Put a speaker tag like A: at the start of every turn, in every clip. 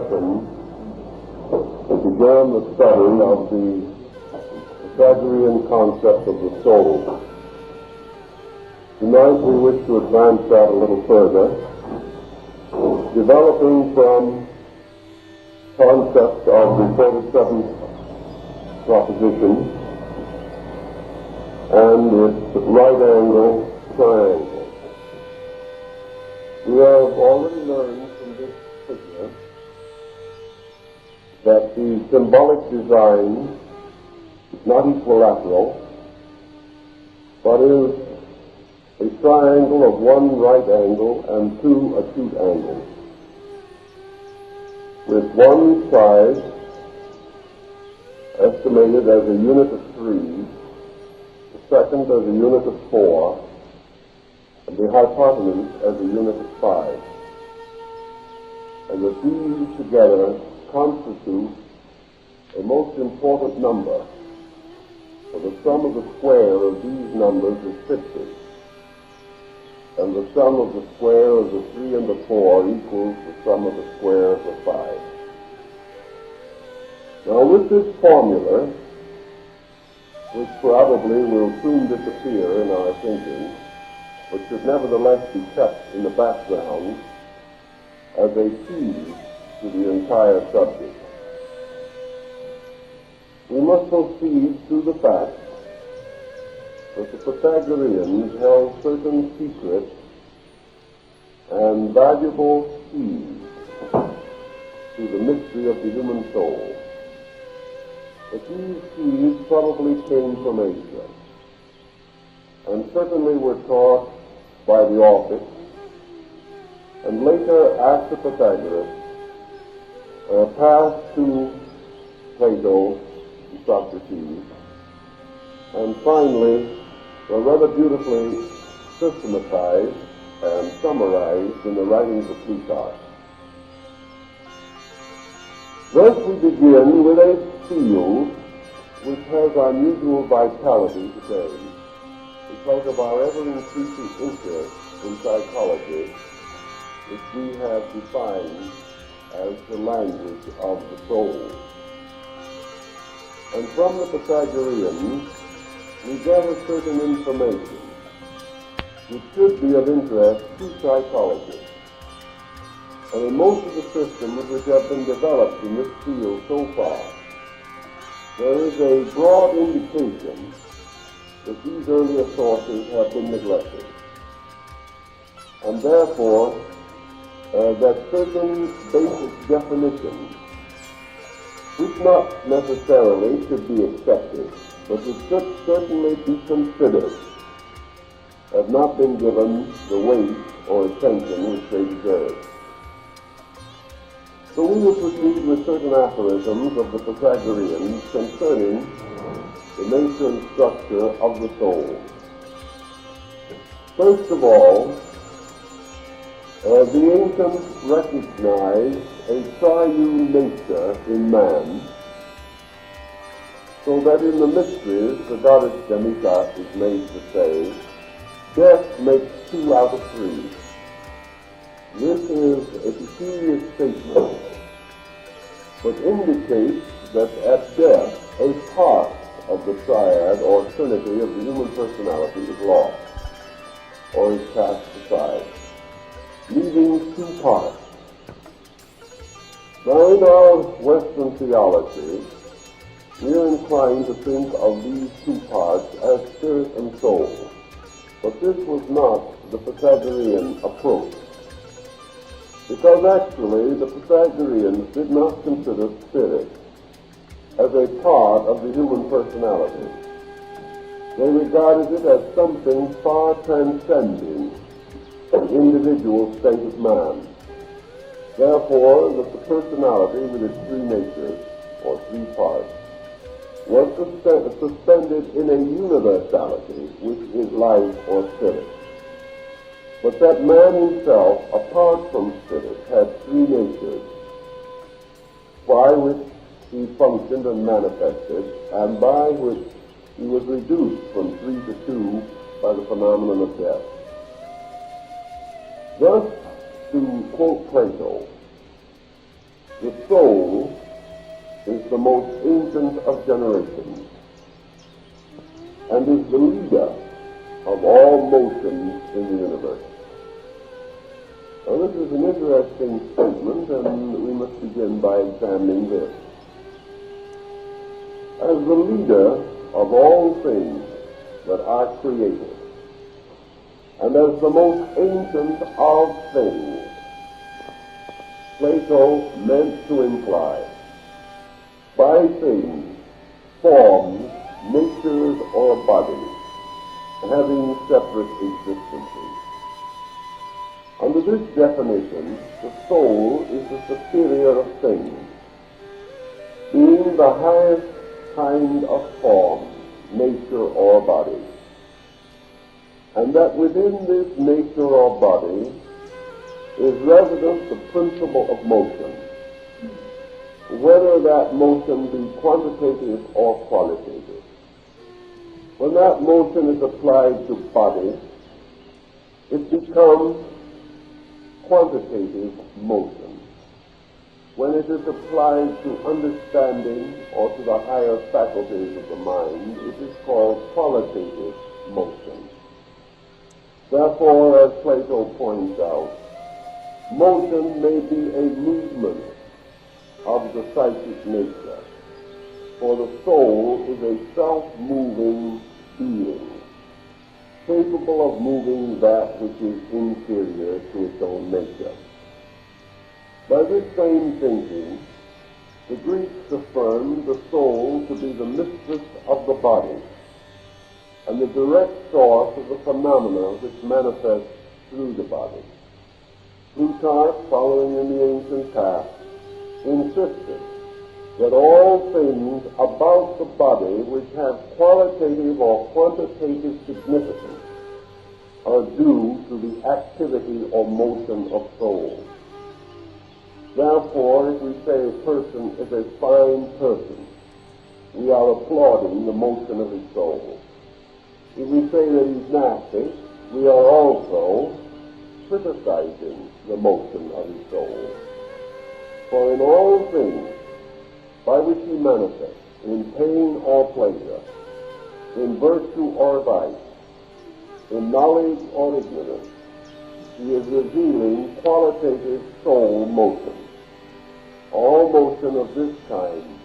A: lesson began the study of the Pythagorean concept of the soul. Tonight we wish to advance that a little further, developing from concept of the 47th proposition and its right angle triangle. We have already learned from this figure that the symbolic design is not equilateral, but is a triangle of one right angle and two acute angles, with one side estimated as a unit of 3, the second as a unit of 4, and the hypotenuse as a unit of 5. And that these together constitute a most important number, for the sum of the square of these numbers is 50, and the sum of the square of the 3 and the 4 equals the sum of the square of the 5. Now with this formula, which probably will soon disappear in our thinking, but should nevertheless be kept in the background as a key to the entire subject, we must proceed to the fact that the Pythagoreans held certain secret and valuable keys to the mystery of the human soul. But these keys probably came from Asia, and certainly were taught by the Orphics, and later, after Pythagoras, passed to Plato and Socrates, and finally were rather beautifully systematized and summarized in the writings of Plutarch. Thus we begin with a field which has unusual vitality today because of our ever-increasing interest in psychology, which we have defined as the language of the soul. And from the Pythagoreans, we gather certain information which should be of interest to psychologists. And in most of the systems which have been developed in this field so far, there is a broad indication that these earlier sources have been neglected, and therefore that certain basic definitions, which not necessarily should be accepted, but which should certainly be considered, have not been given the weight or attention which they deserve. So we will proceed with certain aphorisms of the Pythagoreans concerning the nature and structure of the soul. First of all, the ancients recognized a triune nature in man, so that in the mysteries the goddess Demeter is made to say, death makes 2 out of 3. This is a peculiar statement, but indicates that at death a part of the triad or trinity of the human personality is lost, or is cast aside, leaving 2 parts. Now in our Western theology, we are inclined to think of these 2 parts as spirit and soul, but this was not the Pythagorean approach, because actually the Pythagoreans did not consider spirit as a part of the human personality. They regarded it as something far transcending the individual state of man. Therefore, that the personality with its 3 natures, or 3 parts, was suspended in a universality which is life or spirit. But that man himself, apart from spirit, had 3 natures, by which he functioned and manifested, and by which he was reduced from 3 to 2 by the phenomenon of death. Thus, to quote Plato, The soul is the most ancient of generations and is the leader of all motions in the universe. Now, this is an interesting statement, and we must begin by examining this. As the leader of all things that are created, and as the most ancient of things, Plato meant to imply by things, forms, natures, or bodies having separate existences. Under this definition, the soul is the superior of things, being the highest kind of form, nature, or body, and that within this nature or body is resident the principle of motion, whether that motion be quantitative or qualitative. When that motion is applied to body, it becomes quantitative motion. When it is applied to understanding or to the higher faculties of the mind, it is called qualitative motion. Therefore, as Plato points out, motion may be a movement of the psychic nature, for the soul is a self-moving being, capable of moving that which is inferior to its own nature. By this same thinking, the Greeks affirmed the soul to be the mistress of the body and the direct source of the phenomena which manifest through the body. Plutarch, following in the ancient path, insisted that all things about the body which have qualitative or quantitative significance are due to the activity or motion of soul. Therefore, if we say a person is a fine person, we are applauding the motion of his soul. If we say that he's nasty, we are also criticizing the motion of his soul. For in all things by which he manifests, in pain or pleasure, in virtue or vice, in knowledge or ignorance, he is revealing qualitative soul motion. All motion of this kind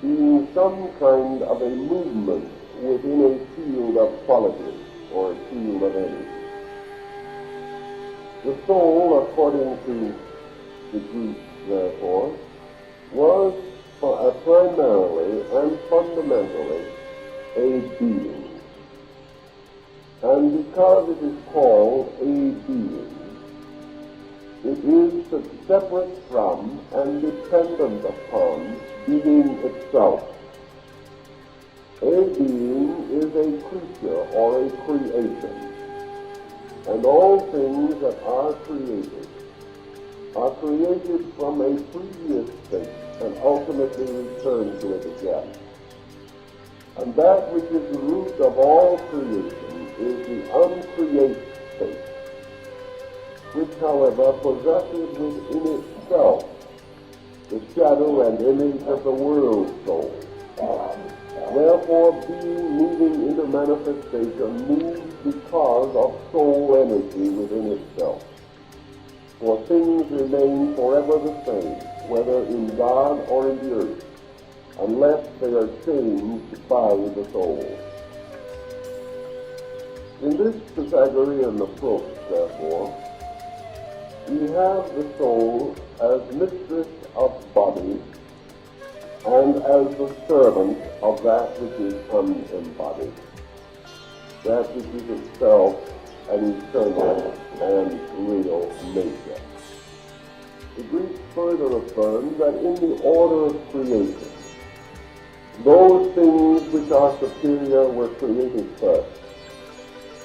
A: being some kind of a movement within a field of quality or a field of energy. The soul, according to the Greeks, therefore, was primarily and fundamentally a being. And because it is called a being, it is separate from and dependent upon being itself. A being is a creature or a creation, and all things that are created from a previous state and ultimately return to it again. And that which is the root of all creation is the uncreate state, which, however, possesses within itself the shadow and image of the world soul. Therefore, being moving into manifestation moves because of soul energy within itself. For things remain forever the same, whether in God or in the earth, unless they are changed by the soul. In this Pythagorean approach, therefore, we have the soul as mistress of body and as the servant of that which is unembodied, that which is itself an eternal and real nature. The Greeks further affirm that in the order of creation, those things which are superior were created first,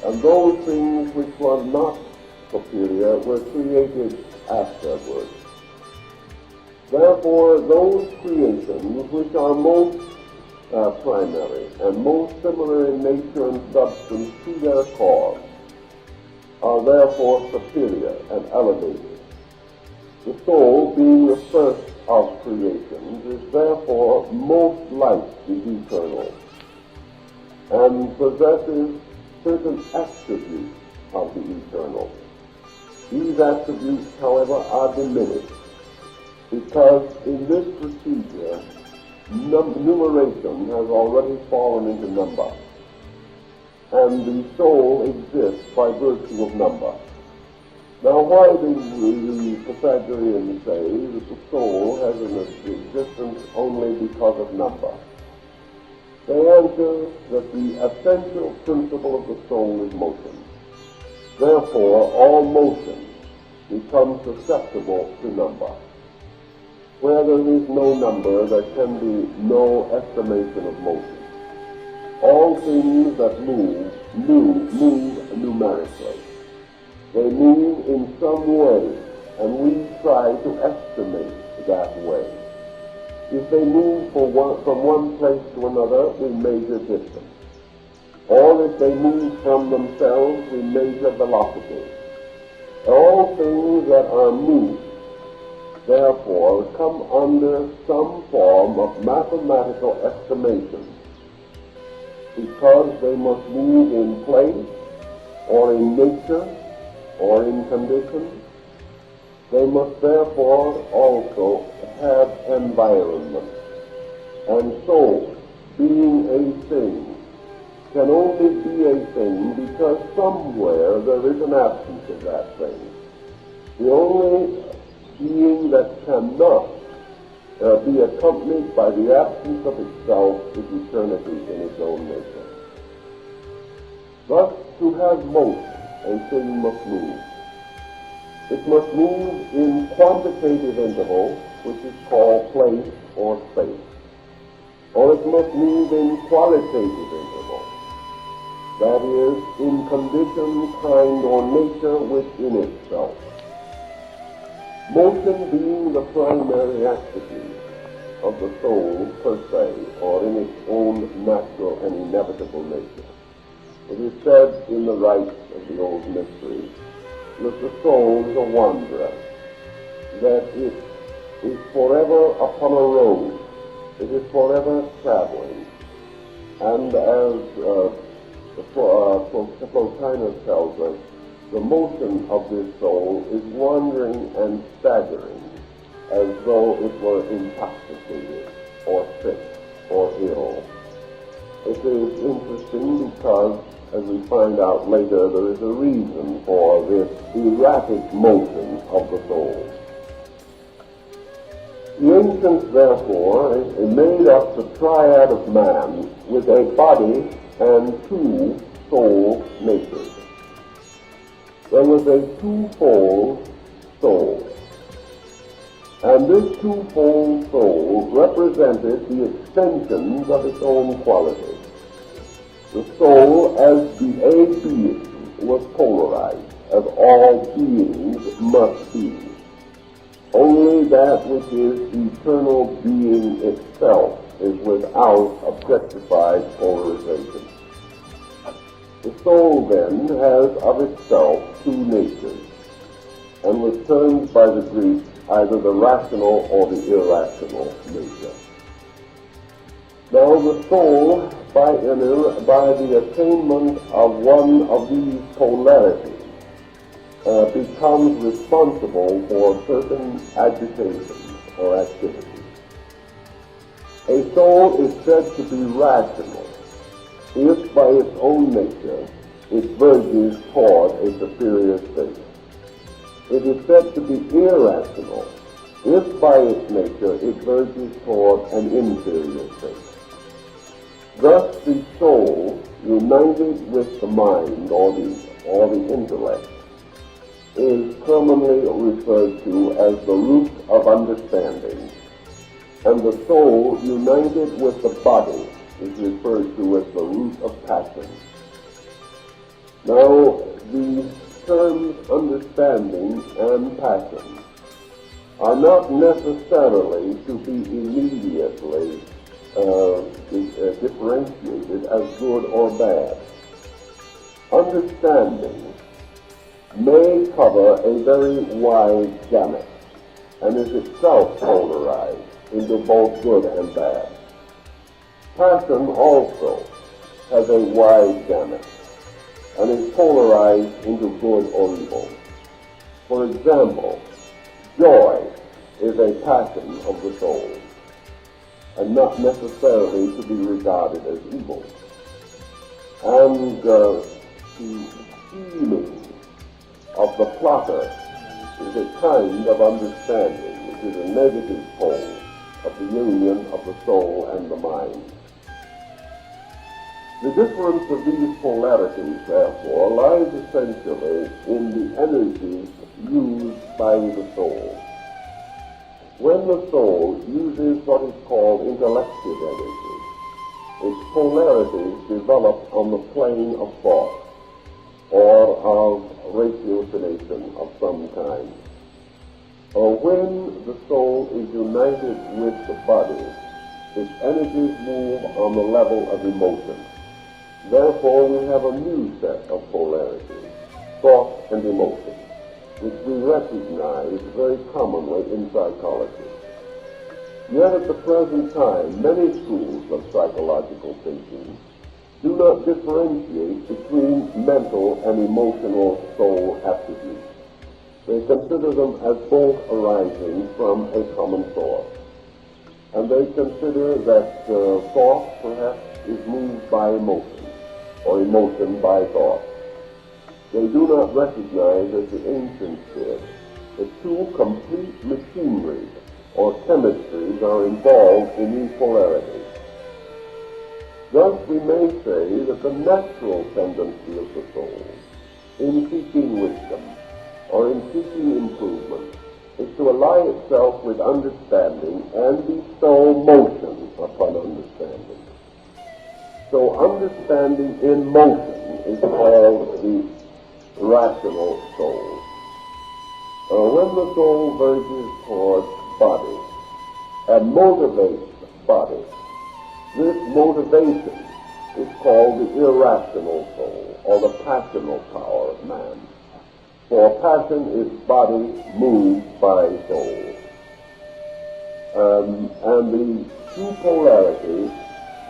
A: and those things which were not superior were created afterwards. Therefore, those creations which are most primary and most similar in nature and substance to their cause are therefore superior and elevated. The soul, being the first of creations, is therefore most like the eternal, and possesses certain attributes of the eternal. These attributes, however, are diminished, because in this procedure, numeration has already fallen into number, and the soul exists by virtue of number. Now, why do the Pythagoreans say that the soul has an existence only because of number? They answer that the essential principle of the soul is motion. Therefore, all motion becomes susceptible to number. Where there is no number, there can be no estimation of motion. All things that move numerically. They move in some way, and we try to estimate that way. If they move from one place to another, we measure distance. Or if they move from themselves, we measure velocity. All things that are moved, therefore, come under some form of mathematical estimation, because they must move in place, or in nature, or in conditions. They must therefore also have environment. And so, being a thing can only be a thing because somewhere there is an absence of that thing. The only being that cannot be accompanied by the absence of itself is eternity in its own nature. Thus, to have motion, a thing must move. It must move in quantitative intervals, which is called place or space. Or it must move in qualitative intervals, that is, in condition, kind, or nature within itself. Motion being the primary attribute of the soul per se, or in its own natural and inevitable nature. It is said in the rites of the old mysteries that the soul is a wanderer, that it is forever upon a road, it is forever traveling, and as Plotinus tells us, the motion of this soul is wandering and staggering as though it were intoxicated or sick or ill. It is interesting because, as we find out later, there is a reason for this erratic motion of the soul. The ancients, therefore, made up the triad of man with a body and two soul natures. There was a twofold soul, and this twofold soul represented the extensions of its own qualities. The soul, as the a being, was polarized, as all beings must be. Only that which is eternal being itself is without objectified polarization. The soul, then, has of itself two natures, and was termed by the Greeks either the rational or the irrational nature. Now the soul, by the attainment of one of these polarities, becomes responsible for certain agitations or activities. A soul is said to be rational if by its own nature it verges toward a superior state. It is said to be irrational if by its nature it verges toward an inferior state. Thus the soul, united with the mind or the intellect, is commonly referred to as the root of understanding, and the soul, united with the body, is referred to as the root of passion. Now, the terms understanding and passion are not necessarily to be immediately differentiated as good or bad. Understanding may cover a very wide gamut. and is itself polarized into both good and bad. Passion also has a wide gamut and is polarized into good or evil. For example, joy is a passion of the soul, and not necessarily to be regarded as evil. And the feeling of the plotter is a kind of understanding, which is a negative pole of the union of the soul and the mind. The difference of these polarities, therefore, lies essentially in the energies used by the soul. When the soul uses what is called intellective energy, its polarities develop on the plane of thought or of ratiocination of some kind. Or when the soul is united with the body, its energies move on the level of emotion. Therefore, we have a new set of polarities, thought and emotion, which we recognize very commonly in psychology. Yet at the present time, many schools of psychological thinking do not differentiate between mental and emotional soul attributes. They consider them as both arising from a common source. And they consider that thought perhaps is moved by emotion, or emotion by thought. They do not recognize, as the ancients did, that two complete machineries or chemistries are involved in these polarities. Thus we may say that the natural tendency of the soul in seeking wisdom or in seeking improvement is to ally itself with understanding and bestow motion upon understanding. So understanding in motion is called the rational soul. When the soul verges towards body and motivates body, this motivation is called the irrational soul, or the passional power of man. For passion is body moved by soul. And the two polarities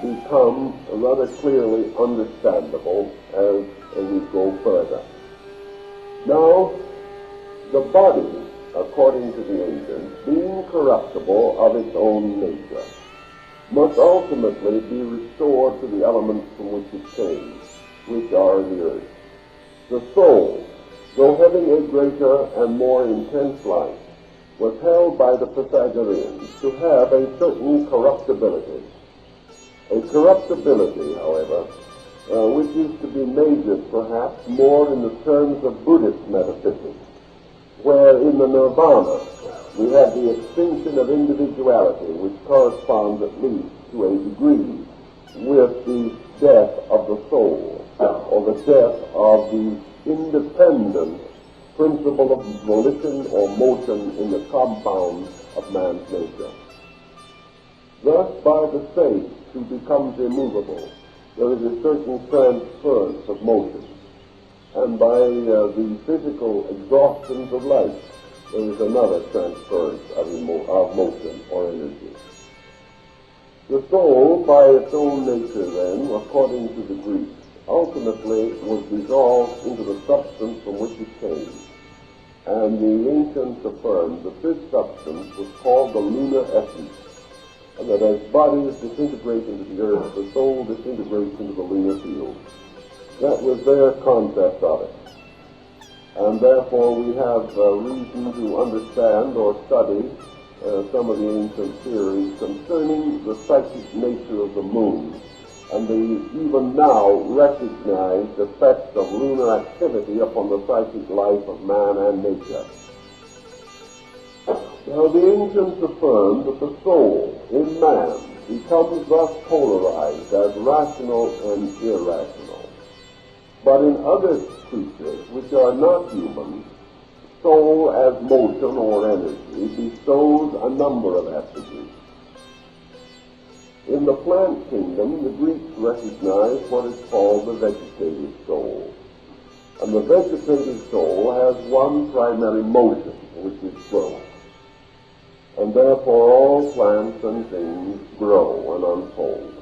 A: become rather clearly understandable as we go further. Now, the body, according to the ancients, being corruptible of its own nature, must ultimately be restored to the elements from which it came, which are the earth. The soul, though having a greater and more intense life, was held by the Pythagoreans to have a certain corruptibility. A corruptibility, however, which is to be measured perhaps more in the terms of Buddhist metaphysics, where in the nirvana we have the extinction of individuality, which corresponds at least to a degree with the death of the soul, or the death of the independent principle of volition or motion in the compound of man's nature. Thus, by the state who becomes immovable, there is a certain transference of motion, and by the physical exhaustions of life, there is another transference of motion or energy. The soul, by its own nature then, according to the Greeks, ultimately was dissolved into the substance from which it came. And the ancients affirmed that this substance was called the lunar essence, and that as bodies disintegrate into the earth, the soul disintegrates into the lunar field. That was their concept of it. And therefore we have reason to understand or study some of the ancient theories concerning the psychic nature of the moon and the even now recognized effects of lunar activity upon the psychic life of man and nature. Now the ancients affirmed that the soul in man becomes thus polarized as rational and irrational. But in other creatures which are not human, soul as motion or energy bestows a number of attributes. In the plant kingdom, the Greeks recognize what is called the vegetative soul. And the vegetative soul has one primary motion, which is growth. and therefore all plants and things grow and unfold.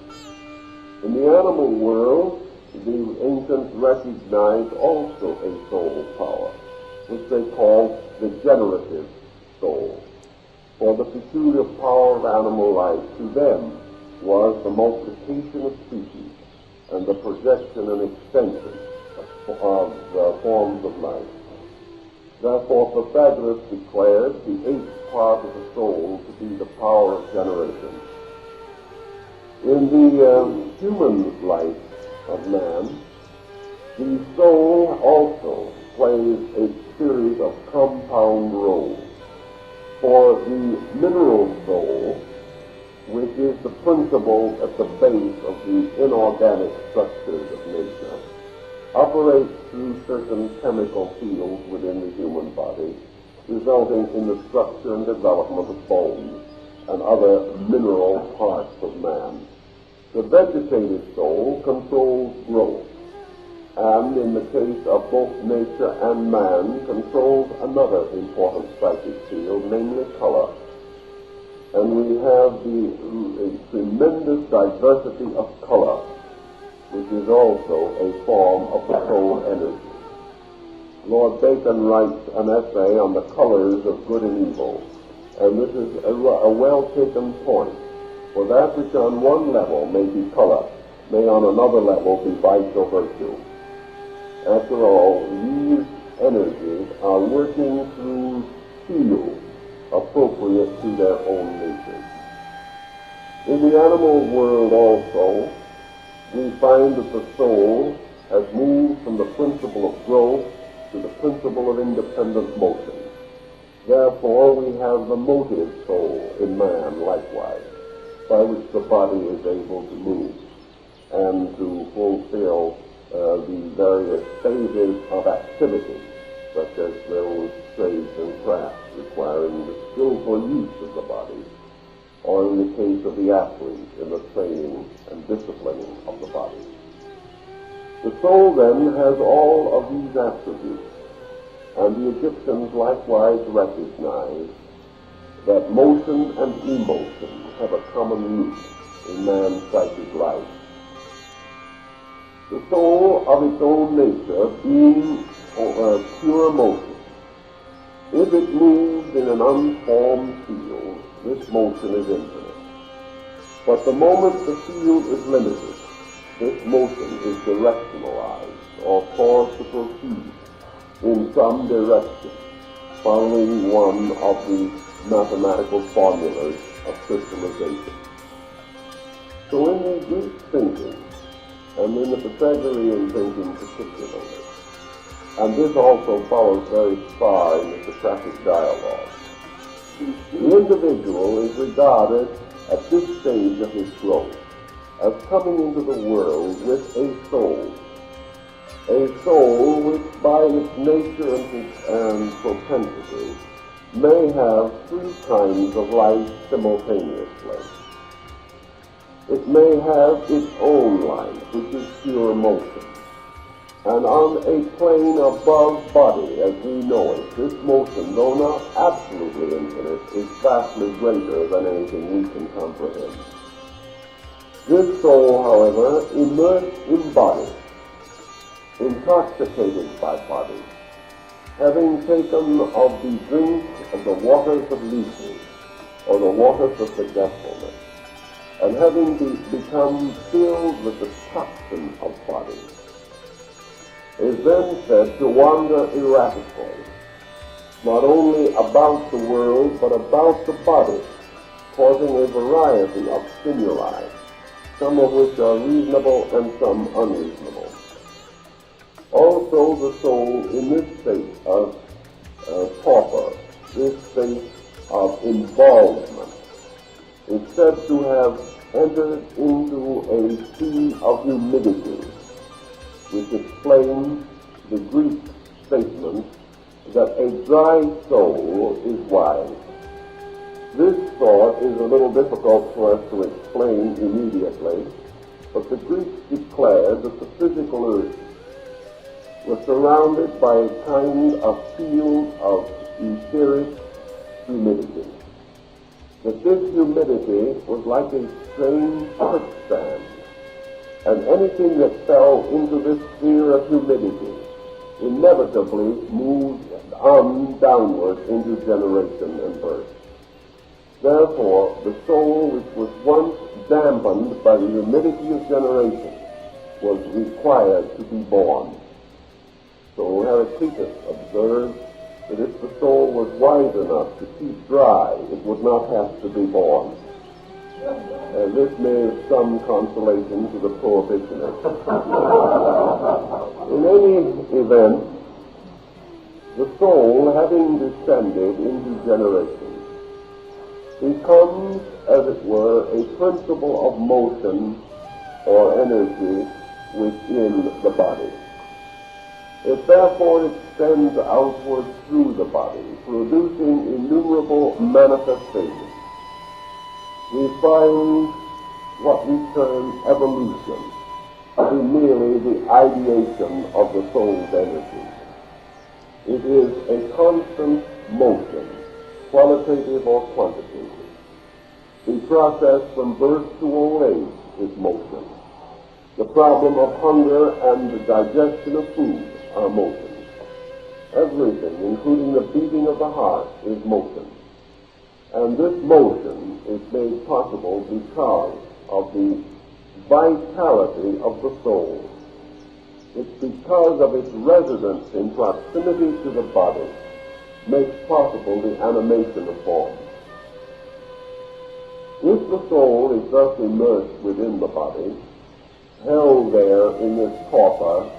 A: In the animal world, the ancients recognized also a soul power, which they called the generative soul. For the peculiar power of animal life to them was the multiplication of species and the projection and extension of forms of life. Therefore, Pythagoras declared the eighth part of the soul to be the power of generation. In the human life of man, the soul also plays a series of compound roles. For the mineral soul, which is the principle at the base of the inorganic structures of nature, operates through certain chemical fields within the human body, resulting in the structure and development of bones and other mineral parts of man. The vegetative soul controls growth, and in the case of both nature and man, controls another important psychic field, namely color. And we have the tremendous diversity of color, which is also a form of the soul energy. Lord Bacon writes an essay on the colors of good and evil, and this is a well-taken point, for that which on one level may be color, may on another level be vice or virtue. After all, these energies are working through fields appropriate to their own nature. In the animal world also, we find that the soul has moved from the principle of growth to the principle of independent motion. Therefore, we have the motive soul in man likewise, by which the body is able to move and to fulfill the various phases of activity, such as those trades and crafts requiring the skillful use of the body, or in the case of the athlete, in the training and disciplining of the body. The soul then has all of these attributes, and the Egyptians likewise recognized that motion and emotion have a common root in man's psychic life. The soul of its own nature being pure motion, if it moves in an unformed field, this motion is infinite. But the moment the field is limited, this motion is directionalized or caused to proceed in some direction, following one of the mathematical formulas of crystallization. So in the Greek thinking, and in the Pythagorean thinking particularly, and this also follows very far in the Socratic dialogue, the individual is regarded at this stage of his growth as coming into the world with a soul which by its nature and propensity may have three kinds of life simultaneously. It may have its own life, which is pure motion. And on a plane above body, as we know it, this motion, though not absolutely infinite, is vastly greater than anything we can comprehend. This soul, however, immersed in body, intoxicated by body, having taken of the drink of the waters of leasing, or the waters of forgetfulness, and having become filled with the toxin of body, is then said to wander erratically, not only about the world, but about the body, causing a variety of stimuli, some of which are reasonable and some unreasonable. Also, the soul in this state of torpor, this state of involvement, is said to have entered into a sea of humidity, which explains the Greek statement that a dry soul is wise. This thought is a little difficult for us to explain immediately, but the Greeks declared that the physical earth was surrounded by a kind of field of etheric humidity. that this humidity was like a strange quicksand, and anything that fell into this sphere of humidity inevitably moved on downward into generation and birth. Therefore, the soul which was once dampened by the humidity of generation was required to be born. So Heraclitus observed that if the soul was wise enough to keep dry, it would not have to be born. And this may have some consolation to the prohibitionists. In any event, the soul, having descended into generation, becomes, as it were, a principle of motion or energy within the body. It therefore extends outward through the body, producing innumerable manifestations. We find what we term evolution to be merely the ideation of the soul's energy. It is a constant motion, qualitative or quantitative. The process from birth to old age is motion. The problem of hunger and the digestion of food are motion. Everything, including the beating of the heart, is motion. And this motion is made possible because of the vitality of the soul. It's because of its residence in proximity to the body makes possible the animation of form. If the soul is thus immersed within the body, held there in this torpor,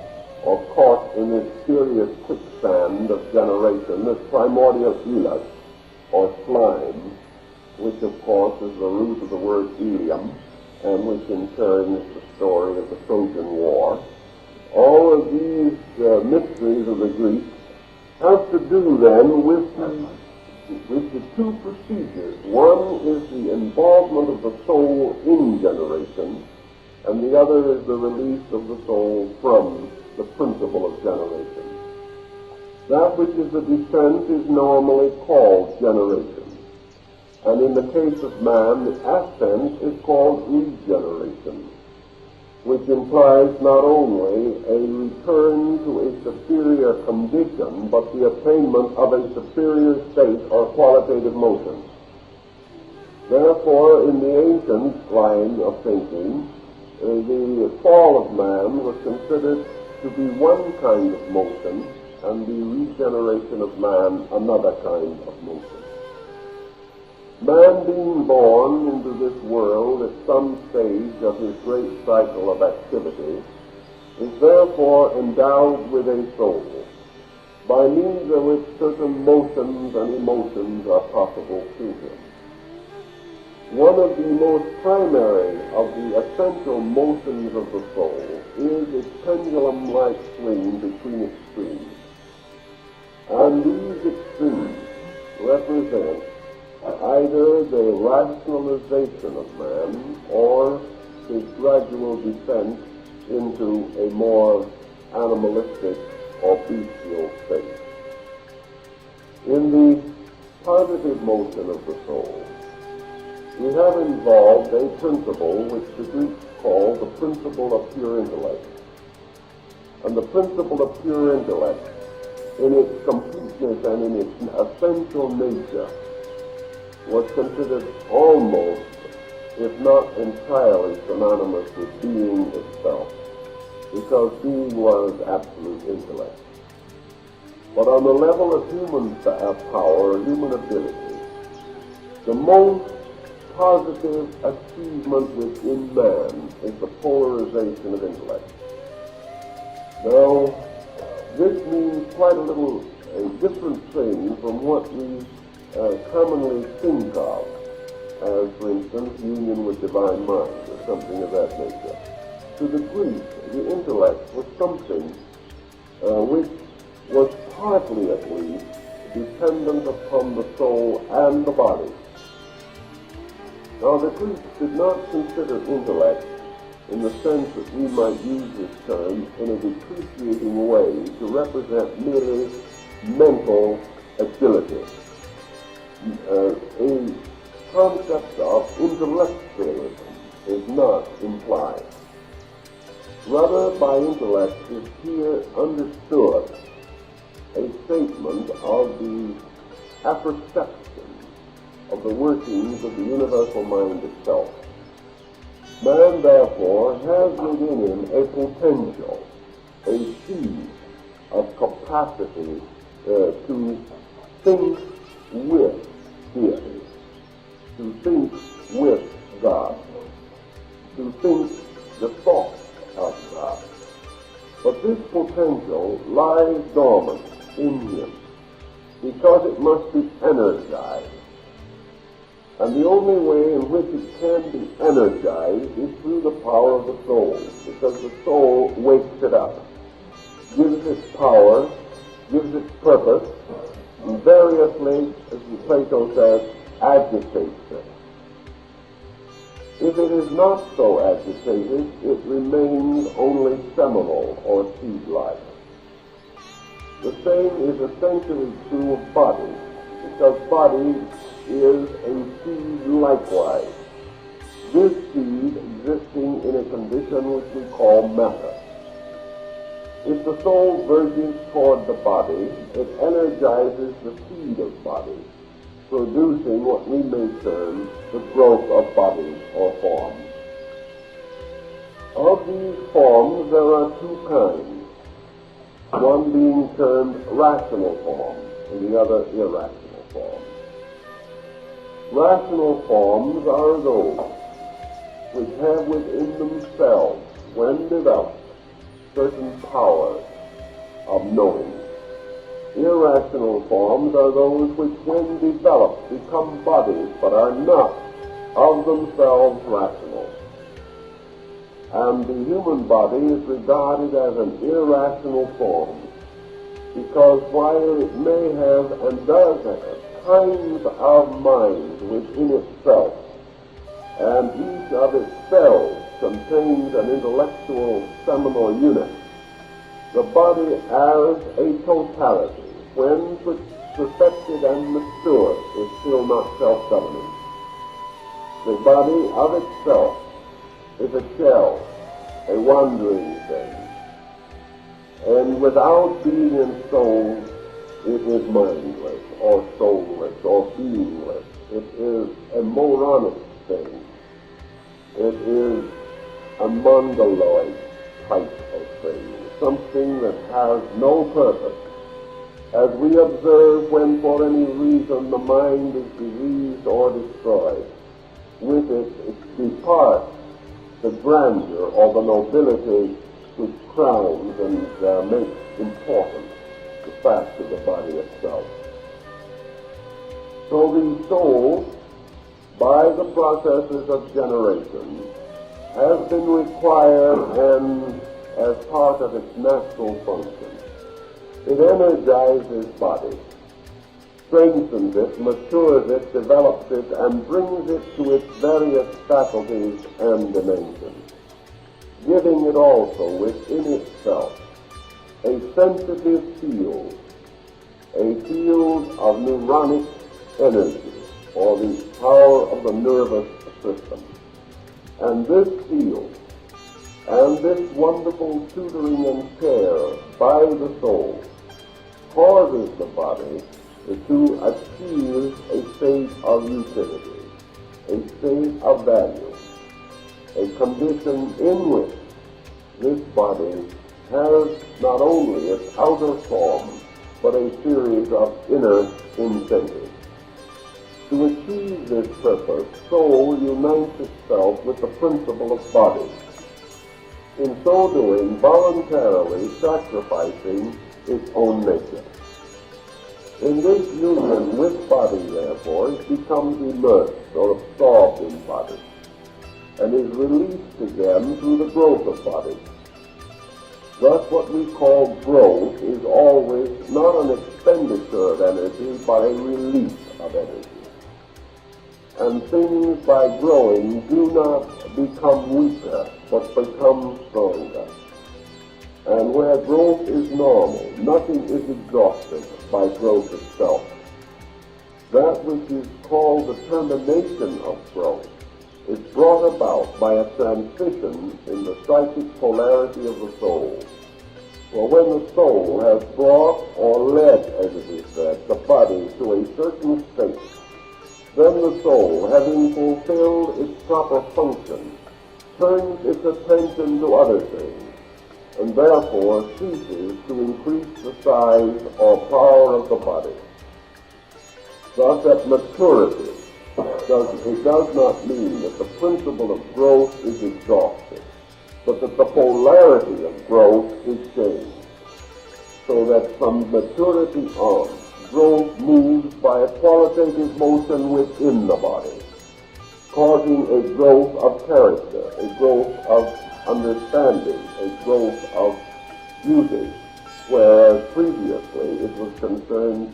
A: or caught in this curious quicksand of generation, this primordial elas, or slime, which of course is the root of the word ilium, and which in turn is the story of the Trojan War. All of these mysteries of the Greeks have to do then with the two procedures. One is the involvement of the soul in generation, and the other is the release of the soul from the principle of generation. That which is the descent is normally called generation. And in the case of man, the ascent is called regeneration, which implies not only a return to a superior condition, but the attainment of a superior state or qualitative motion. Therefore, in the ancient line of thinking, the fall of man was considered to be one kind of motion, and the regeneration of man another kind of motion. Man being born into this world at some stage of his great cycle of activity is therefore endowed with a soul, by means of which certain motions and emotions are possible to him. One of the most primary of the essential motions of the soul is its pendulum-like swing between extremes. And these extremes represent either the rationalization of man or his gradual descent into a more animalistic or bestial state. In the positive motion of the soul, we have involved a principle which the Greeks call the principle of pure intellect. And the principle of pure intellect, in its completeness and in its essential nature, was considered almost, if not entirely, synonymous with being itself, because being was absolute intellect. But on the level of human power, human ability, the most positive achievement within man is the polarization of intellect. Now, this means quite a different thing from what we commonly think of as, for instance, union with divine mind or something of that nature. To the Greeks, the intellect was something which was partly, at least, dependent upon the soul and the body. Now, the Greeks did not consider intellect in the sense that we might use this term in a depreciating way to represent merely mental ability. A concept of intellectualism is not implied. Rather, by intellect is here understood a statement of the apperception of the workings of the universal mind itself. Man, therefore, has within him a potential, a seed of capacity to think with deity, to think with God, to think the thoughts of God. But this potential lies dormant in him because it must be energized. And the only way in which it can be energized is through the power of the soul, because the soul wakes it up, gives it power, gives it purpose, and variously, as Plato says, agitates it. If it is not so agitated, it remains only seminal or seed-like. The same is essentially true of body, because body is a seed likewise, this seed existing in a condition which we call matter. If the soul verges toward the body, it energizes the seed of body, producing what we may term the growth of bodies or forms. Of these forms there are two kinds, one being termed rational forms and the other irrational forms. Rational forms are those which have within themselves, when developed, certain powers of knowing. Irrational forms are those which, when developed, become bodies, but are not of themselves rational. And the human body is regarded as an irrational form, because while it may have and does have kinds of mind within itself, and each of its cells contains an intellectual seminal unit, the body as a totality, when perfected and matured, is still not self-governing. The body of itself is a shell, a wandering thing, and without being ensouled, it is mindless, or soulless, or beingless. It is a moronic thing. It is a mongoloid type of thing, something that has no purpose. As we observe when for any reason the mind is diseased or destroyed, with it departs the grandeur or the nobility which crowns and makes important the fact of the body itself. So the soul, by the processes of generation, has been required and as part of its natural function. It energizes body, strengthens it, matures it, develops it, and brings it to its various faculties and dimensions, giving it also within itself a sensitive field, a field of neuronic energy, or the power of the nervous system. And this field, and this wonderful tutoring and care by the soul, causes the body to achieve a state of utility, a state of value, a condition in which this body has not only its outer form, but a series of inner incentives. To achieve this purpose, soul unites itself with the principle of body, in so doing voluntarily sacrificing its own nature. In this union with body, therefore, it becomes immersed or absorbed in body, and is released again through the growth of body. Thus, what we call growth is always not an expenditure of energy, but a release of energy. And things by growing do not become weaker, but become stronger. And where growth is normal, nothing is exhausted by growth itself. that which is called the termination of growth is brought about by a transition in the psychic polarity of the soul. For when the soul has brought or led, as it is said, the body to a certain state, then the soul, having fulfilled its proper function, turns its attention to other things, and therefore ceases to increase the size or power of the body. Thus, at maturity, it does not mean that the principle of growth is exhausted, but that the polarity of growth is changed, so that from maturity on, growth moves by a qualitative motion within the body, causing a growth of character, a growth of understanding, a growth of beauty, whereas previously it was concerned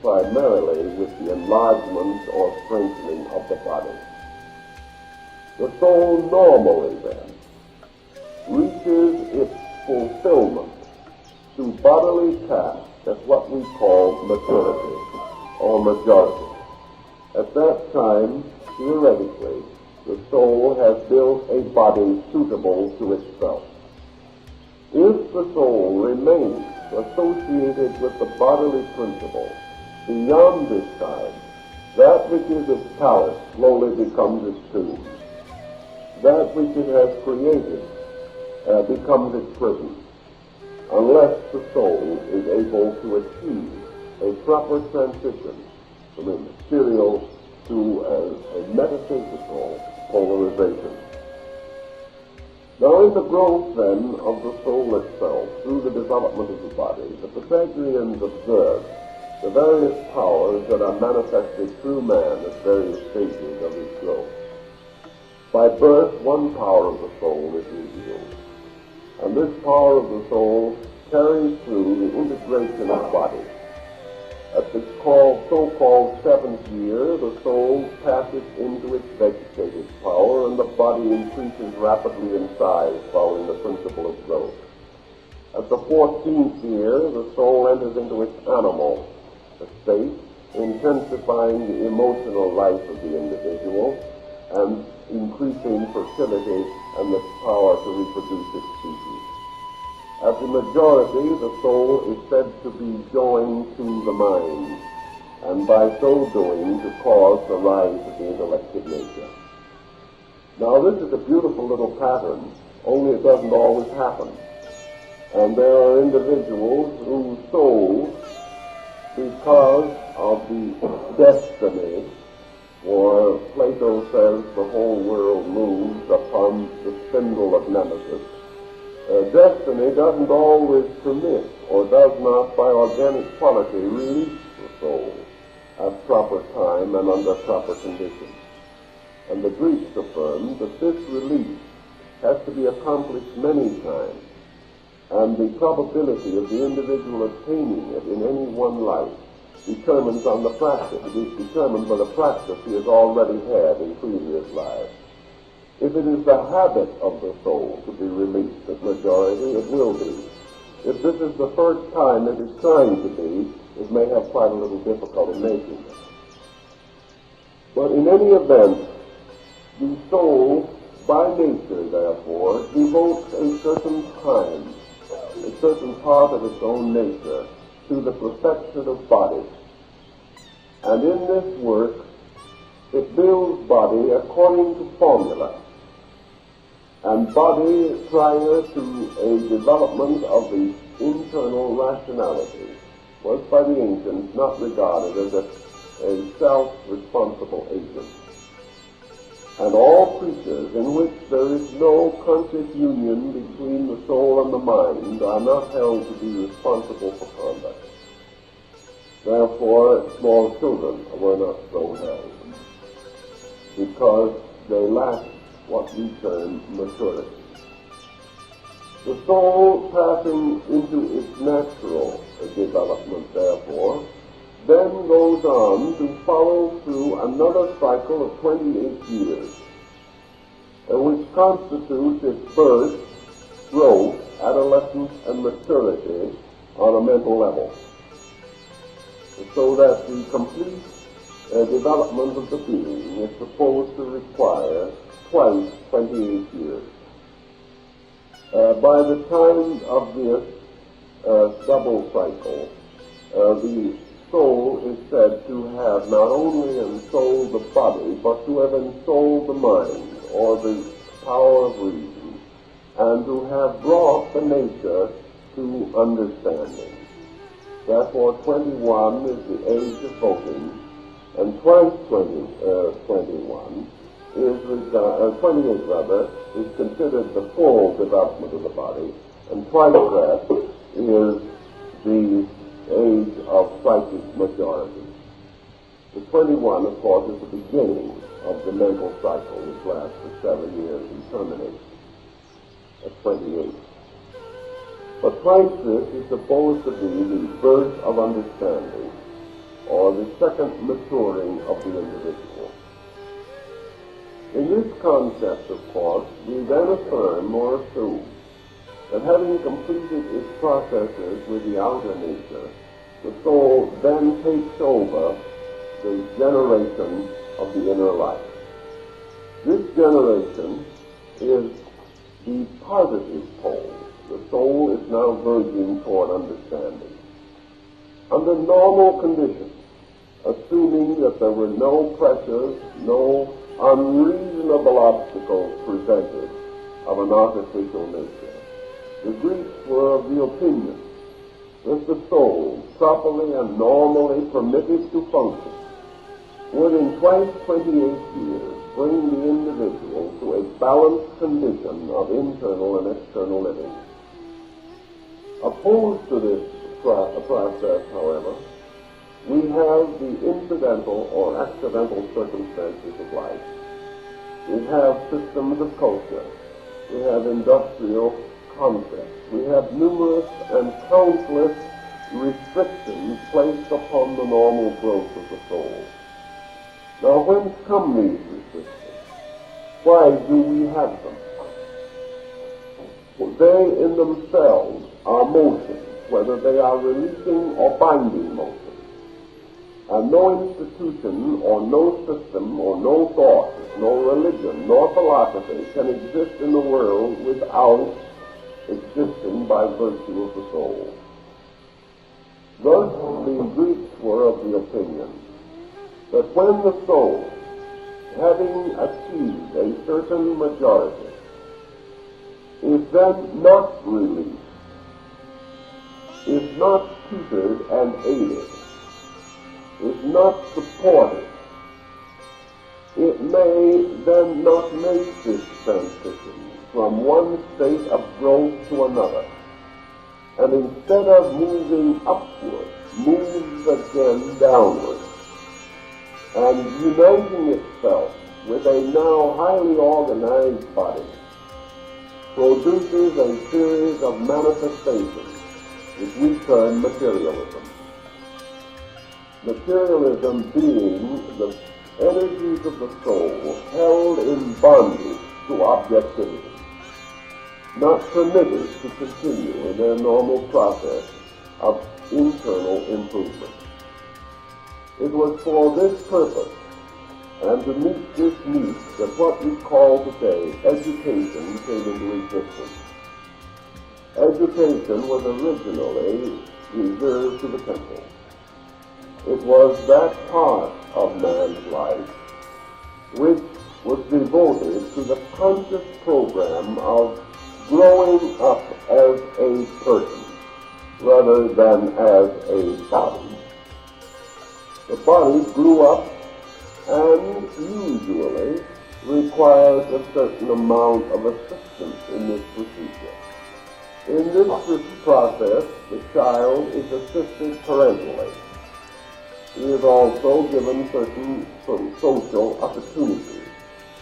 A: primarily with the enlargement or strengthening of the body. The soul normally, then, reaches its fulfillment through bodily tasks at what we call maturity or majority. At that time, theoretically, the soul has built a body suitable to itself. If the soul remains associated with the bodily principle beyond this time, that which is its palace slowly becomes its tomb. That which it has created becomes its prison, unless the soul is able to achieve a proper transition from a material to a metaphysical polarization. Now, in the growth, then, of the soul itself, through the development of the body, the Pythagoreans observed the various powers that are manifested through man at various stages of his growth. By birth, one power of the soul is revealed, and this power of the soul carries through the integration of body. At the so-called seventh year, the soul passes into its vegetative power, and the body increases rapidly in size, following the principle of growth. At the 14th year, the soul enters into its animal state, intensifying the emotional life of the individual and increasing fertility and the power to reproduce its species. At the majority, the soul is said to be joined to the mind, and by so doing to cause the rise of the intellective nature. Now, this is a beautiful little pattern, only it doesn't always happen. And there are individuals whose souls, because of the destiny, for Plato says the whole world moves upon the spindle of Nemesis, destiny doesn't always permit, or does not by organic quality release the soul at proper time and under proper conditions. And the Greeks affirmed that this release has to be accomplished many times, and the probability of the individual attaining it in any one life determines on the practice. It is determined by the practice he has already had in previous lives. If it is the habit of the soul to be released at majority, it will be. If this is the first time it is trying to be, it may have quite a little difficulty making it. But in any event, the soul, by nature, therefore, devotes a certain time, a certain part of its own nature, to the perfection of body. And in this work, it builds body according to formula. And body, prior to a development of the internal rationality, was by the ancients not regarded as a self-responsible agent. And all creatures in which there is no conscious union between the soul and the mind are not held to be responsible for conduct. Therefore, small children were not so held, because they lacked what we term maturity. The soul, passing into its natural development, therefore, then goes on to follow through another cycle of 28 years, which constitutes its birth, growth, adolescence, and maturity on a mental level, so that the complete development of the being is supposed to require twice 28 years. By the time of this double cycle, the soul is said to have not only ensouled the body, but to have ensouled the mind, or the power of reason, and to have brought the nature to understanding. Therefore, 21 is the age of voting, and twice 21 is 28 rather, is considered the full development of the body, and twice that is the age of psychic majority. The 21, of course, is the beginning of the mental cycle, which lasts for 7 years and terminates at 28. But twice this is supposed to be the birth of understanding, or the second maturing of the individual. In this concept, of course, we then affirm or assume that having completed its processes with the outer nature, the soul then takes over the generation of the inner life. This generation is the positive pole. The soul is now verging toward understanding. Under normal conditions, assuming that there were no pressures, no unreasonable obstacles presented of an artificial nature, the Greeks were of the opinion that the soul, properly and normally permitted to function, would in twice 28 years bring the individual to a balanced condition of internal and external living. Opposed to this process, however, we have the incidental or accidental circumstances of life. We have systems of culture. We have industrial concepts. We have numerous and countless restrictions placed upon the normal growth of the soul. Now, whence come these restrictions? Why do we have them? Well, they in themselves are motions, whether they are releasing or binding motions. And no institution or no system or no thought, no religion, nor philosophy can exist in the world without existing by virtue of the soul. Thus, the Greeks were of the opinion that when the soul, having achieved a certain majority, is then not released, is not tutored and aided, is not supported, it may then not make this transition from one state of growth to another, and instead of moving upward, moves again downward, and uniting itself with a now highly organized body, produces a series of manifestations which we term materialism. Materialism being the energies of the soul held in bondage to objectivity, not permitted to continue in their normal process of internal improvement. It was for this purpose and to meet this need that what we call today education came into existence. Education was originally reserved to the temple. It was that part of man's life which was devoted to the conscious program of growing up as a person rather than as a body. The body grew up and usually requires a certain amount of assistance in this procedure. In this process, the child is assisted parentally. He is also given certain social opportunities.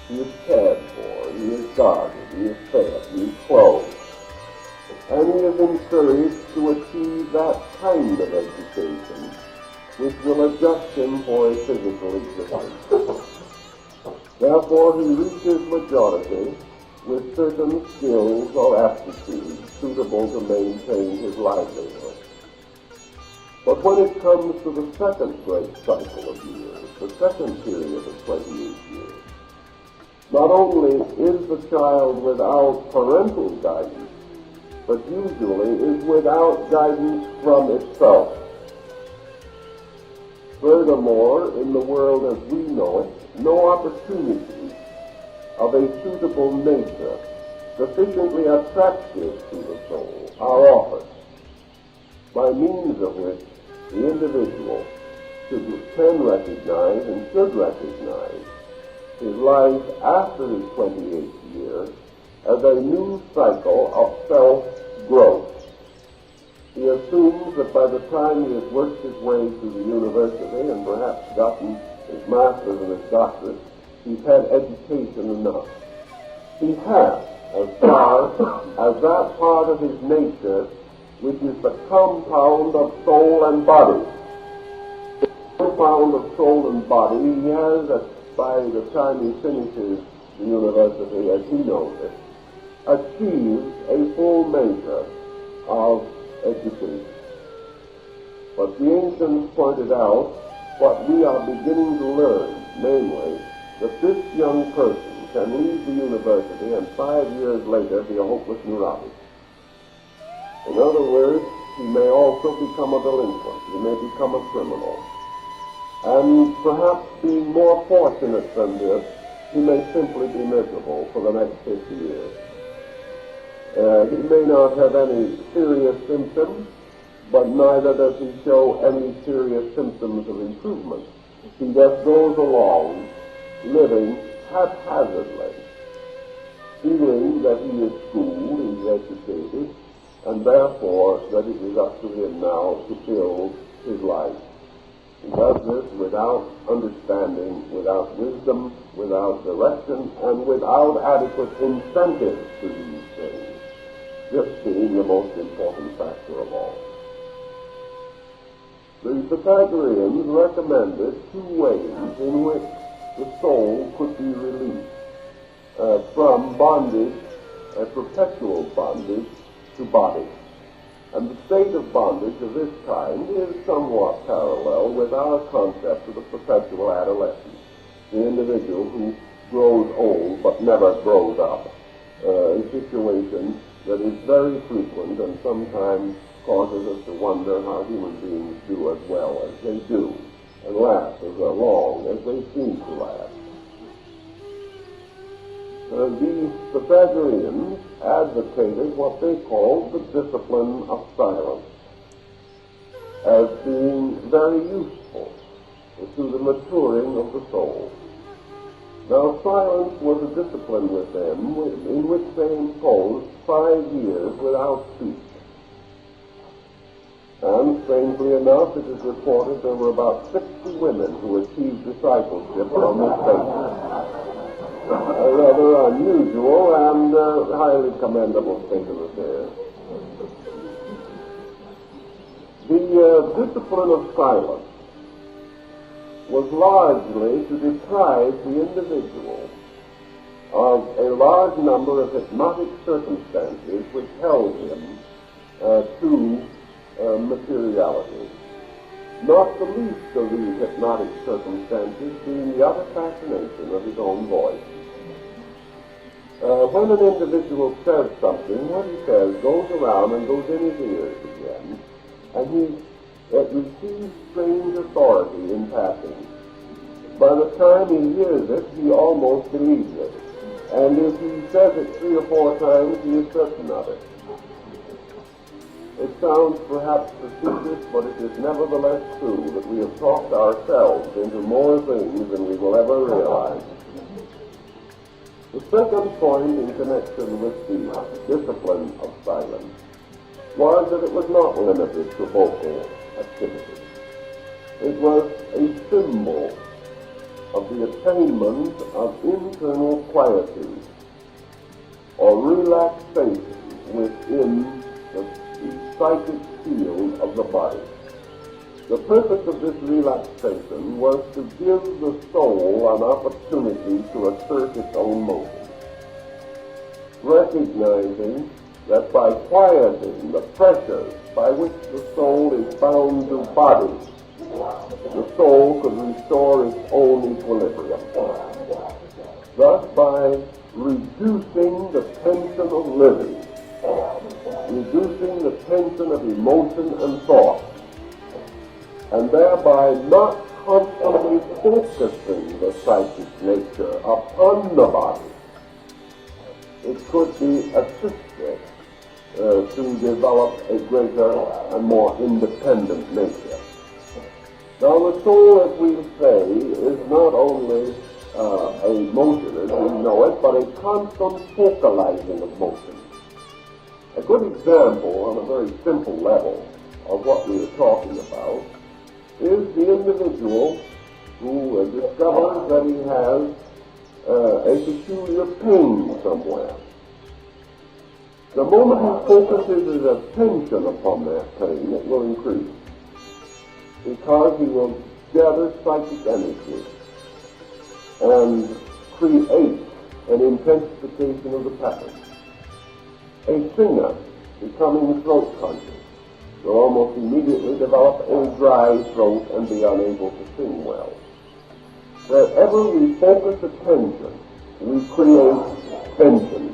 A: He is cared for, he is guarded, he is fed, he is clothed. And he is encouraged to achieve that kind of education which will adjust him for a physical existence. Therefore, he reaches majority with certain skills or aptitudes suitable to maintain his livelihood. But when it comes to the second great cycle of years, the second period of 28 years, not only is the child without parental guidance, but usually is without guidance from itself. Furthermore, in the world as we know it, no opportunity of a suitable nature sufficiently attractive to the soul are offered, by means of which the individual can recognize and should recognize his life after his 28th year as a new cycle of self-growth. He assumes that by the time he has worked his way through the university and perhaps gotten his master's and his doctorate, he's had education enough. He has, as far as that part of his nature which is the compound of soul and body. The compound of soul and body, he has, by the time he finishes the university, as he knows it, achieved a full measure of education. But the ancients pointed out what we are beginning to learn, namely, that this young person can leave the university and 5 years later be a hopeless neurotic. In other words, he may also become a delinquent, he may become a criminal. And perhaps being more fortunate than this, he may simply be miserable for the next 50 years. He may not have any serious symptoms, but neither does he show any serious symptoms of improvement. He just goes along living haphazardly, feeling that he is schooled, he is educated, and therefore that it is up to him now to build his life. He does this without understanding, without wisdom, without direction, and without adequate incentives to these things, this being the most important factor of all. The Pythagoreans recommended 2 ways in which the soul could be released from bondage, perpetual bondage, to body. And the state of bondage of this kind is somewhat parallel with our concept of the perpetual adolescence, the individual who grows old but never grows up, a situation that is very frequent and sometimes causes us to wonder how human beings do as well as they do, and last as long as they seem to last. The Pythagoreans advocated what they called the discipline of silence as being very useful to the maturing of the soul. Now, silence was a discipline with them in which they imposed 5 years without speech. And, strangely enough, it is reported there were about 60 women who achieved discipleship on this basis. A rather unusual and highly commendable state of affairs. The discipline of silence was largely to deprive the individual of a large number of hypnotic circumstances which held him to materiality. Not the least of these hypnotic circumstances being the utter fascination of his own voice. When an individual says something, what he says goes around and goes in his ears again, and he receives strange authority in passing. By the time he hears it, he almost believes it. And if he says it 3 or 4 times, he is certain of it. It sounds perhaps facetious, but it is nevertheless true that we have talked ourselves into more things than we will ever realize. The second point in connection with the discipline of silence was that it was not limited to vocal activity. It was a symbol of the attainment of internal quietude or relaxation within the psychic field of the body. The purpose of this relaxation was to give the soul an opportunity to assert its own motion, recognizing that by quieting the pressures by which the soul is bound to body, the soul could restore its own equilibrium. Thus, by reducing the tension of living, reducing the tension of emotion and thought, and thereby not constantly focusing the psychic nature upon the body, it could be assisted to develop a greater and more independent nature. Now, the soul, as we say, is not only a motion as we know it, but a constant focalizing of motion. A good example on a very simple level of what we are talking about is the individual who discovers that he has a peculiar pain somewhere. The moment he focuses his attention upon that pain, it will increase, because he will gather psychic energy and create an intensification of the pattern. A singer becoming throat conscious will almost immediately develop a dry throat and be unable to sing well. Wherever we focus attention, we create tension.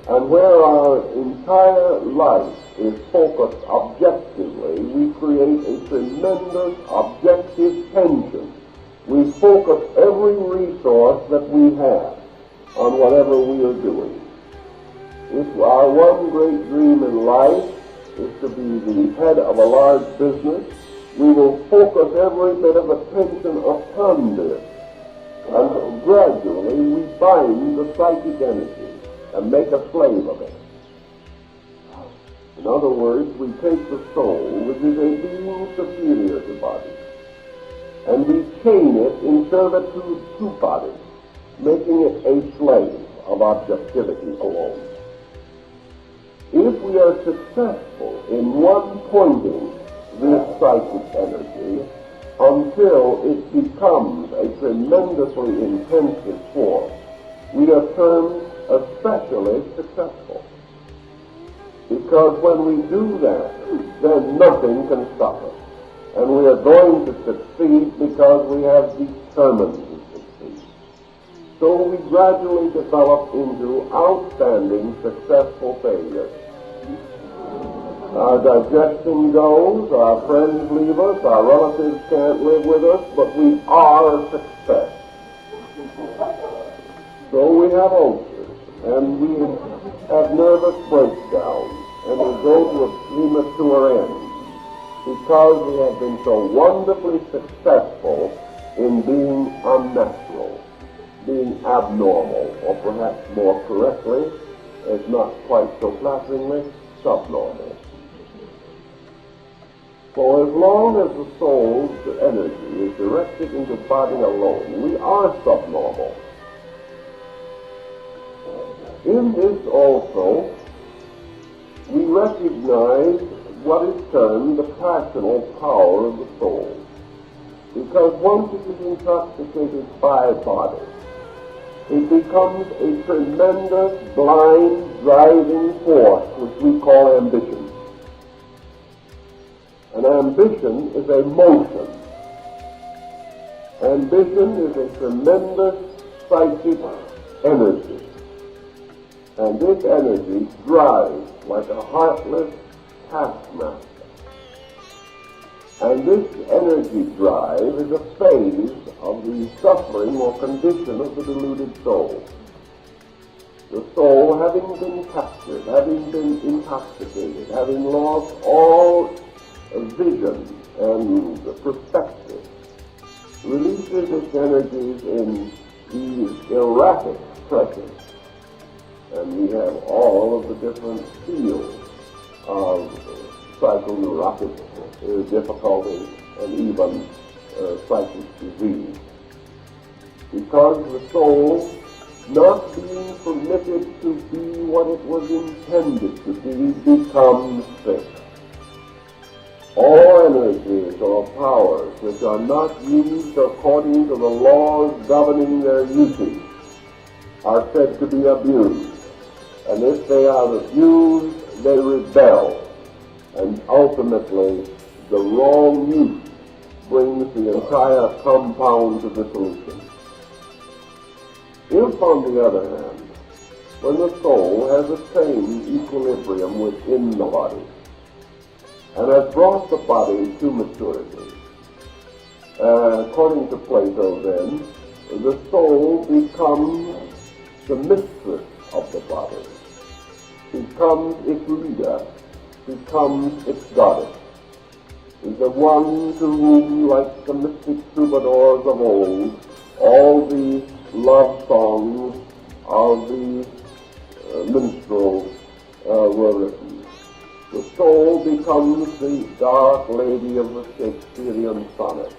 A: And where our entire life is focused objectively, we create a tremendous objective tension. We focus every resource that we have on whatever we are doing. If our one great dream in life is to be the head of a large business, we will focus every bit of attention upon this. And gradually we bind the psychic energy and make a slave of it. In other words, we take the soul, which is a being superior to body, and we chain it in servitude to body, making it a slave of objectivity alone. If we are successful in one-pointing this psychic energy until it becomes a tremendously intensive force, we are termed especially successful. Because when we do that, then nothing can stop us. And we are going to succeed because we have determined to succeed. So we gradually develop into outstanding successful failures. Our digestion goes, our friends leave us, our relatives can't live with us, but we are a success. So we have ulcers, and we have nervous breakdowns, and we go to a premature end because we have been so wonderfully successful in being unnatural, being abnormal, or perhaps more correctly, if not quite so flatteringly, subnormal. For as long as the soul's energy is directed into body alone, we are subnormal. In this also, we recognize what is termed the passional power of the soul. Because once it is intoxicated by body, it becomes a tremendous, blind, driving force, which we call ambition. And ambition is a motion. Ambition is a tremendous psychic energy. And this energy drives like a heartless taskmaster. And this energy drive is a phase of the suffering or condition of the deluded soul. The soul, having been captured, having been intoxicated, having lost all vision and perspective, releases its energies in these erratic pressures. And we have all of the different fields of psychoneurotic difficulties and even psychic disease. Because the soul, not being permitted to be what it was intended to be, becomes sick. All energies or powers which are not used according to the laws governing their usage are said to be abused. And if they are abused, they rebel. And ultimately, the wrong use brings the entire compound to dissolution. If, on the other hand, when the soul has attained equilibrium within the body and has brought the body to maturity, according to Plato then, the soul becomes the mistress of the body, becomes its leader, becomes its goddess, is the one to whom, like the mystic troubadours of old, all the love songs of the minstrels were written. The soul becomes the dark lady of the Shakespearean sonnet,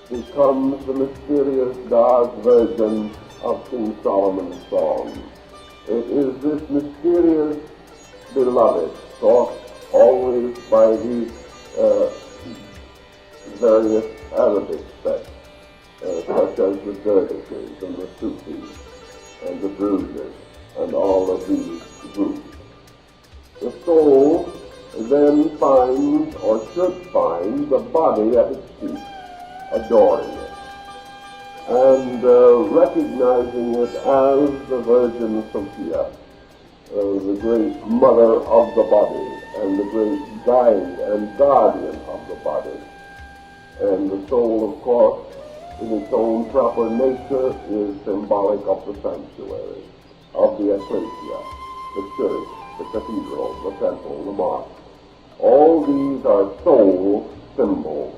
A: becomes the mysterious dark virgin of King Solomon's song. It is this mysterious beloved, sought always by the various Arabic sects, such as the Dervishes and the Sufis and the Druids and all of these groups. The soul then finds, or should find, the body at its feet, adoring it, and recognizing it as the Virgin Sophia, the great mother of the body, and the great guide and guardian of the body. And the soul, of course, in its own proper nature, is symbolic of the sanctuary, of the ecclesia, the church, the cathedral, the temple, the mosque. All these are soul symbols,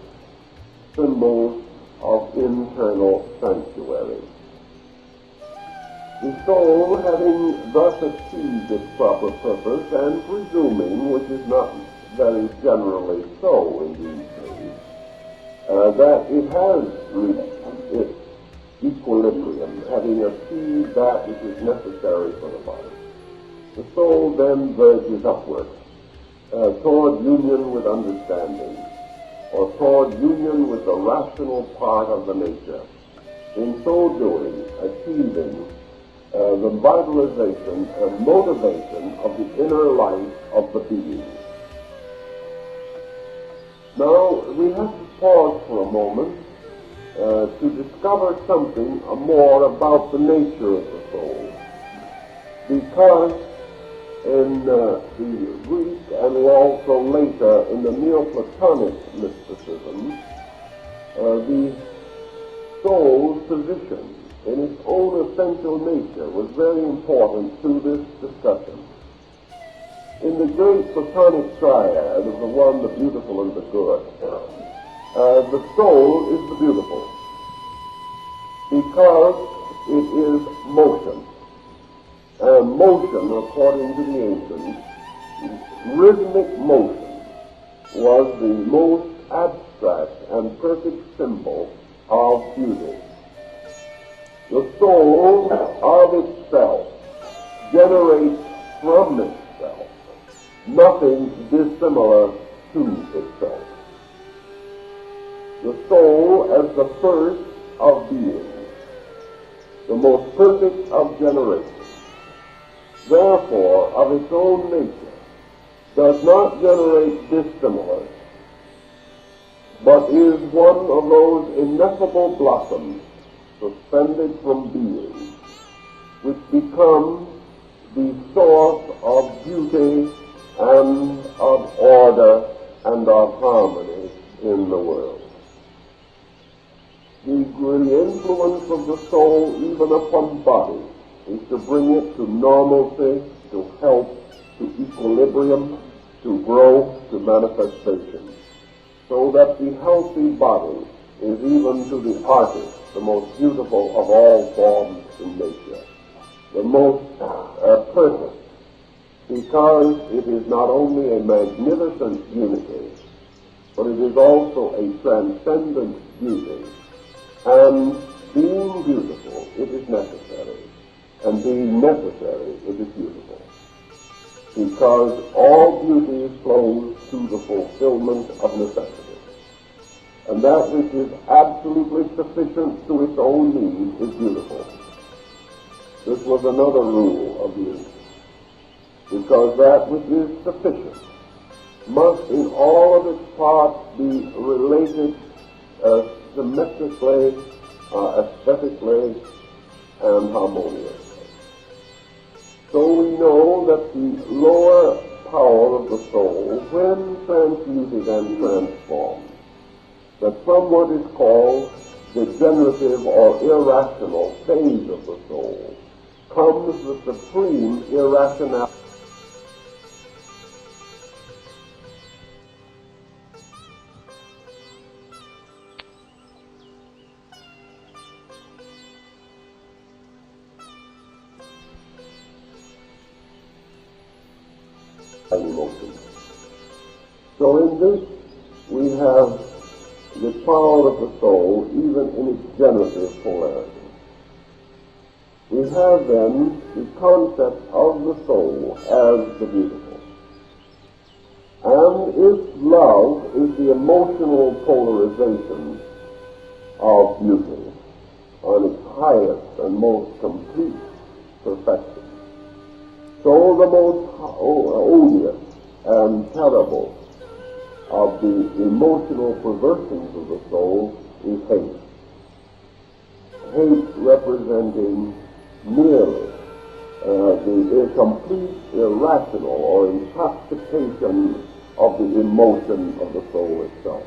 A: symbols of internal sanctuary. The soul, having thus achieved its proper purpose, and presuming, which is not very generally so in these days, that it has reached its equilibrium, having achieved that which is necessary for the body, the soul then verges upward toward union with understanding, or toward union with the rational part of the nature. In so doing, achieving the vitalization and motivation of the inner life of the being. Now, we have to pause for a moment to discover something more about the nature of the soul, because in the Greek and also later in the Neoplatonic mysticism, the soul's position in its own essential nature was very important to this discussion. In the great Platonic triad of the one, the beautiful, and the good, the soul is the beautiful because it is motion. And motion, according to the ancients, rhythmic motion was the most abstract and perfect symbol of beauty. The soul of itself generates from itself nothing dissimilar to itself. The soul as the first of beings, the most perfect of generations, therefore of its own nature, does not generate dissimilars, but is one of those ineffable blossoms suspended from being, which become the source of beauty and of order and of harmony in the world. The influence of the soul even upon body is to bring it to normalcy, to health, to equilibrium, to growth, to manifestation, so that the healthy body is even to the artist the most beautiful of all forms in nature, the most perfect, because it is not only a magnificent unity, but it is also a transcendent beauty. And being beautiful, it is necessary. And being necessary, it is beautiful. Because all beauty flows to the fulfillment of necessity. And that which is absolutely sufficient to its own need is beautiful. This was another rule of the ancients. because that which is sufficient must in all of its parts be related symmetrically, aesthetically, and harmoniously. So we know that the lower power of the soul, when transmuted and transformed, that from what is called the generative or irrational phase of the soul, comes the supreme irrationality. Emotion. So in this we have the power of the soul even in its generative polarity. We have then the concept of the soul as the beautiful. And if love is the emotional polarization of beauty on its highest and most complete perfection, so the most odious and terrible of the emotional perversions of the soul is hate. Hate representing merely the complete irrational or intoxication of the emotion of the soul itself.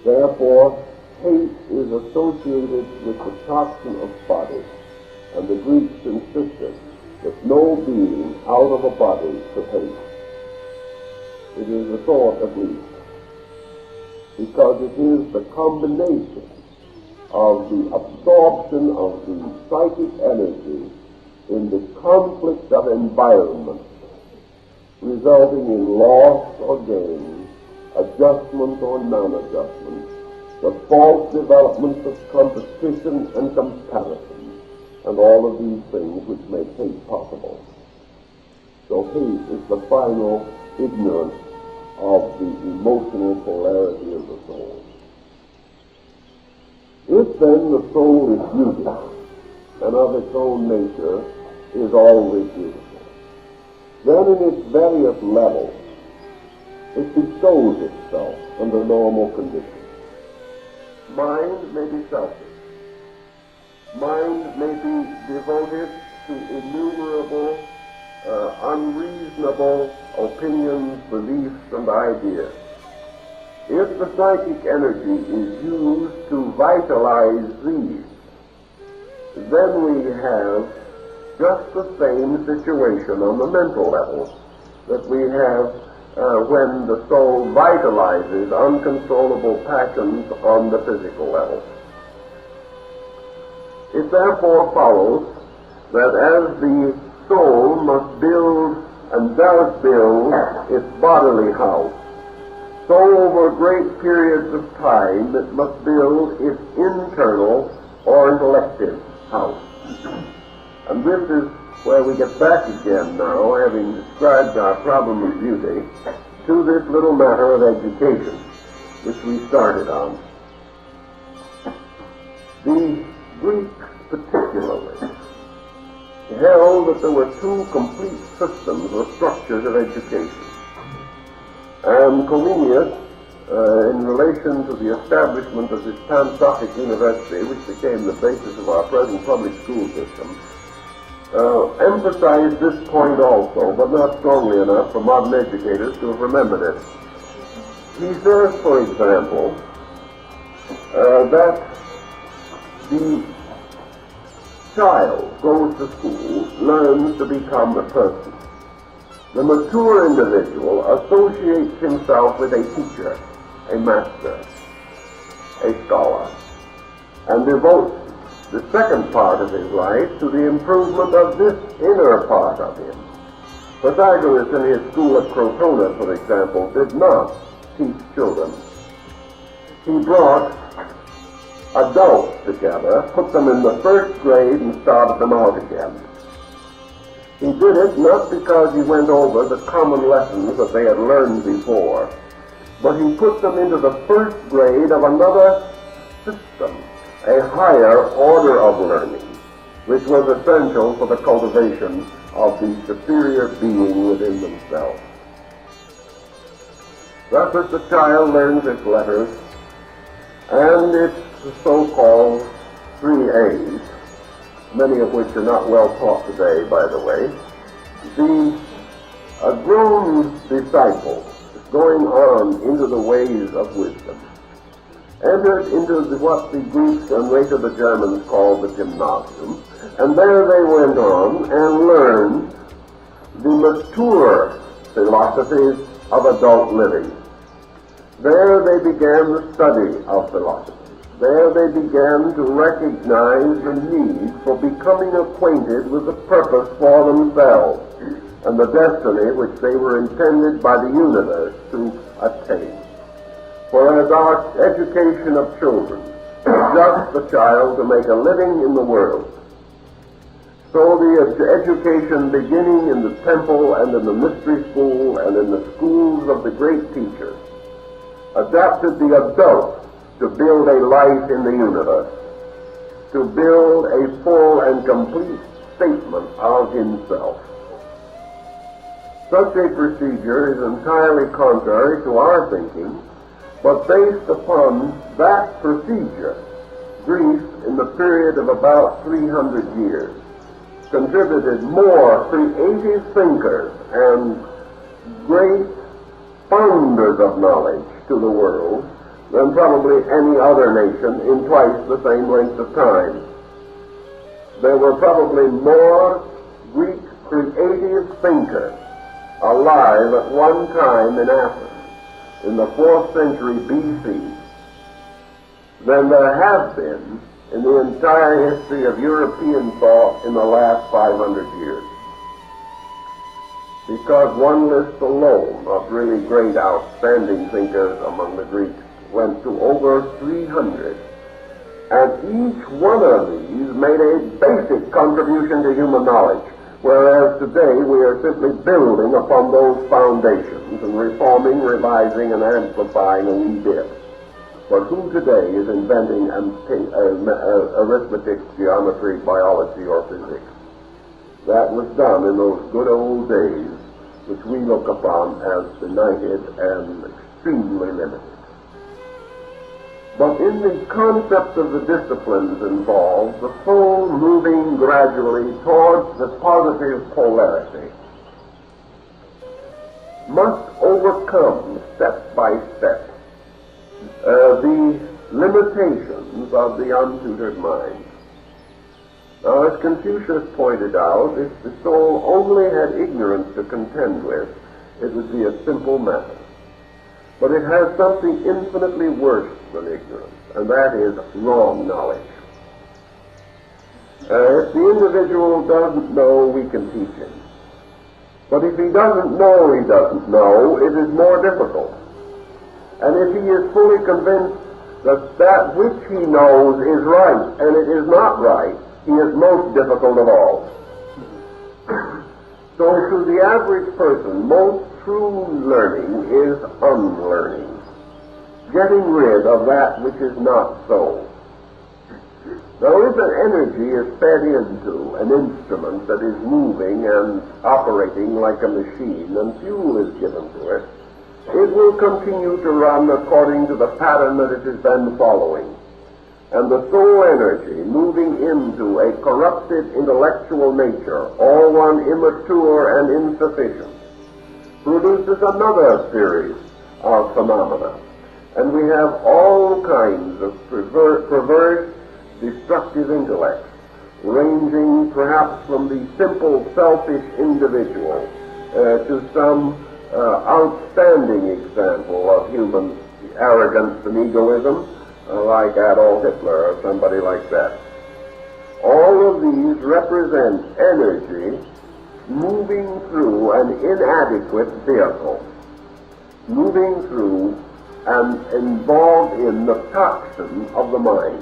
A: Therefore, hate is associated with the toxin of body, and the Greeks insisted that no being out of a body could hate. It is a thought at least, because it is the combination of the absorption of the psychic energy in the conflict of environment, resulting in loss or gain, adjustment or non-adjustment, the false development of competition and comparison, and all of these things which make hate possible. So hate is the final ignorance of the emotional polarity of the soul. If then the soul is beauty, and of its own nature is always beautiful, then in its various levels it bestows itself under normal conditions. Mind may be selfish. Mind may be devoted to innumerable unreasonable opinions, beliefs, and ideas. If the psychic energy is used to vitalize these, then we have just the same situation on the mental level that we have when the soul vitalizes uncontrollable passions on the physical level. It therefore follows that as the soul must build and does build its bodily house, so over great periods of time it must build its internal or intellective house. And this is where we get back again now, having described our problem of beauty, to this little matter of education, which we started on. The Greeks particularly held that there were two complete systems or structures of education. And Comenius, in relation to the establishment of this Pan-Sophic University, which became the basis of our present public school system, emphasized this point also, but not strongly enough for modern educators to have remembered it. He says, for example, that the child goes to school, learns to become a person. The mature individual associates himself with a teacher, a master, a scholar, and devotes the second part of his life to the improvement of this inner part of him. Pythagoras in his school at Crotona, for example, did not teach children. He brought adults together, put them in the first grade, and started them out again. He did it not because he went over the common lessons that they had learned before, but he put them into the first grade of another system, a higher order of learning, which was essential for the cultivation of the superior being within themselves. Thus, as the child learns its letters and its so-called 3 A's, many of which are not well taught today, by the way, the grown disciple going on into the ways of wisdom entered into what the Greeks and later the Germans called the gymnasium, and there they went on and learned the mature philosophies of adult living. There they began the study of philosophy. There they began to recognize the need for becoming acquainted with the purpose for themselves and the destiny which they were intended by the universe to attain. For as our education of children adjusts the child to make a living in the world, so the education beginning in the temple and in the mystery school and in the schools of the great teachers adapted the adult to build a life in the universe, to build a full and complete statement of himself. Such a procedure is entirely contrary to our thinking, but based upon that procedure, Greece, in the period of about 300 years, contributed more creative thinkers and great founders of knowledge to the world than probably any other nation in twice the same length of time. There were probably more Greek creative thinkers alive at one time in Athens in the 4th century B.C. than there have been in the entire history of European thought in the last 500 years. Because one list alone of really great outstanding thinkers among the Greeks went to over 300, and each one of these made a basic contribution to human knowledge, whereas today we are simply building upon those foundations and reforming, revising, and amplifying a wee bit. But who today is inventing arithmetic, geometry, biology, or physics? That was done in those good old days, which we look upon as benighted and extremely limited. But in the concept of the disciplines involved, the soul moving gradually towards the positive polarity must overcome step by step the limitations of the untutored mind. Now, as Confucius pointed out, if the soul only had ignorance to contend with, it would be a simple matter. But it has something infinitely worse than ignorance, and that is wrong knowledge. If the individual doesn't know, we can teach him. But if he doesn't know, it is more difficult. And if he is fully convinced that that which he knows is right and it is not right, he is most difficult of all. So to the average person, most true learning is unlearning, getting rid of that which is not so. Now, if an energy is fed into an instrument that is moving and operating like a machine, and fuel is given to it, it will continue to run according to the pattern that it has been following. And the soul energy moving into a corrupted intellectual nature, all one immature and insufficient, produces another series of phenomena. And we have all kinds of perverse, destructive intellects, ranging perhaps from the simple selfish individual to some outstanding example of human arrogance and egoism, like Adolf Hitler or somebody like that. All of these represent energy moving through an inadequate vehicle, moving through and involved in the toxin of the mind.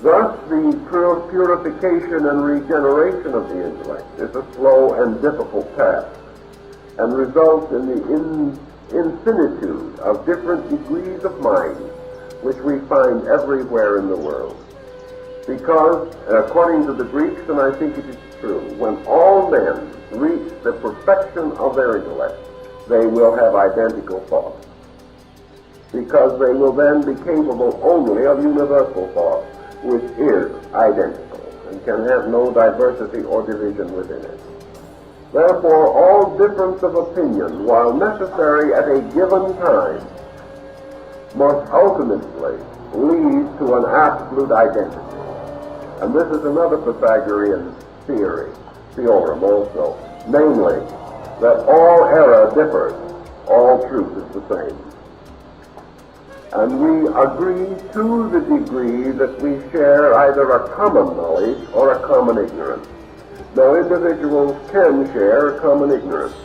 A: Thus, the purification and regeneration of the intellect is a slow and difficult task, and results in the infinitude of different degrees of mind which we find everywhere in the world. Because, according to the Greeks, and I think it is true, when all men reach the perfection of their intellect, they will have identical thought. Because they will then be capable only of universal thought, which is identical and can have no diversity or division within it. Therefore, all difference of opinion, while necessary at a given time, must ultimately lead to an absolute identity. And this is another Pythagorean theorem also, namely, that all error differs, all truth is the same. And we agree to the degree that we share either a common knowledge or a common ignorance. Now, individuals can share a common ignorance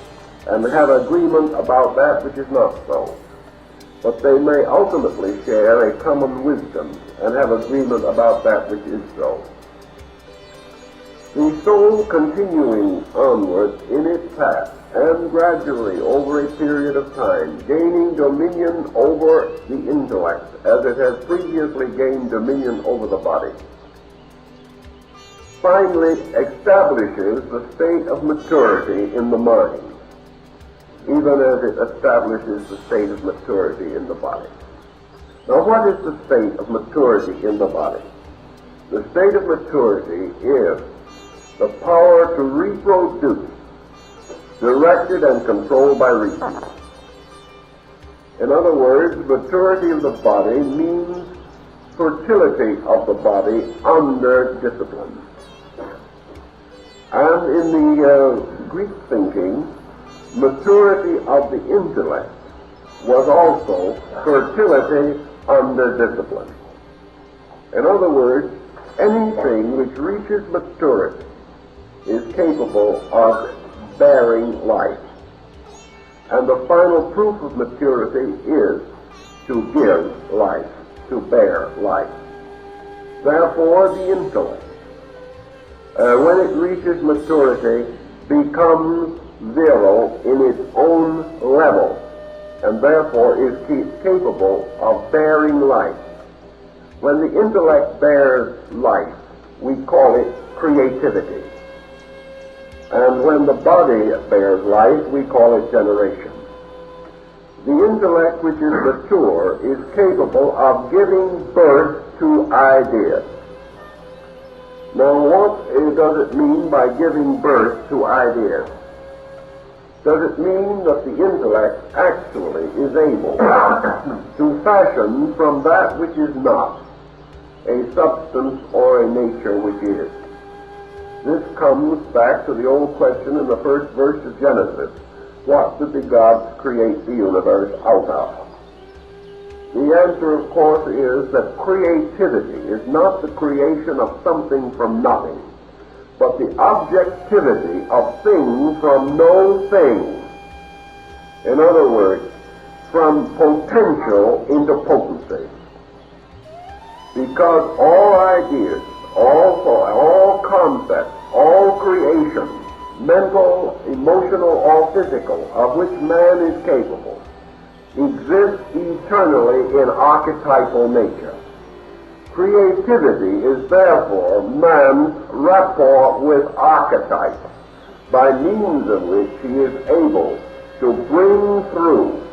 A: and have agreement about that which is not so. But they may ultimately share a common wisdom and have agreement about that which is so. The soul continuing onward in its path and gradually over a period of time gaining dominion over the intellect as it has previously gained dominion over the body, finally establishes the state of maturity in the mind, even as it establishes the state of maturity in the body. Now, what is the state of maturity in the body? The state of maturity is the power to reproduce, directed and controlled by reason. In other words, maturity of the body means fertility of the body under discipline. And in the Greek thinking, maturity of the intellect was also fertility under discipline. In other words, anything which reaches maturity is capable of bearing life. And the final proof of maturity is to give life, to bear life. Therefore, the intellect, when it reaches maturity, becomes zero in its own level, and therefore is capable of bearing life. When the intellect bears life, we call it creativity. And when the body bears life, we call it generation. The intellect which is mature is capable of giving birth to ideas. Now, what does it mean by giving birth to ideas? Does it mean that the intellect actually is able to fashion from that which is not a substance or a nature which is? This comes back to the old question in the first verse of Genesis. What did the gods create the universe out of? The answer, of course, is that creativity is not the creation of something from nothing, but the objectivity of thing from no thing. In other words, from potential into potency. Because all ideas, all concepts, all creations, mental, emotional, or physical, of which man is capable, exist eternally in archetypal nature. Creativity is therefore man's rapport with archetypes, by means of which he is able to bring through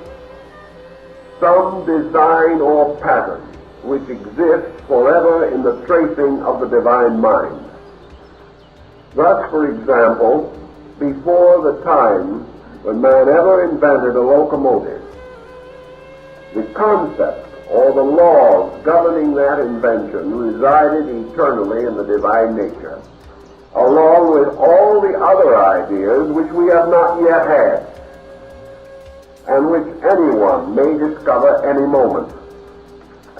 A: some design or pattern which exists forever in the tracing of the divine mind. Thus, for example, before the time when man ever invented a locomotive, the concept or the laws governing that invention resided eternally in the divine nature, along with all the other ideas which we have not yet had, and which anyone may discover any moment.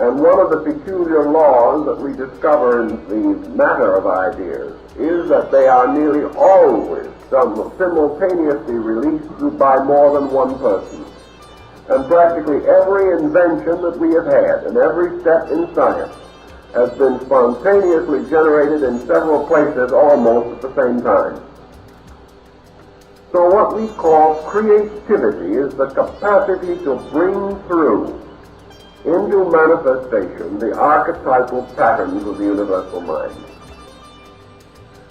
A: And one of the peculiar laws that we discover in the matter of ideas is that they are nearly always simultaneously released by more than one person. And practically every invention that we have had and every step in science has been spontaneously generated in several places almost at the same time. So what we call creativity is the capacity to bring through into manifestation the archetypal patterns of the universal mind.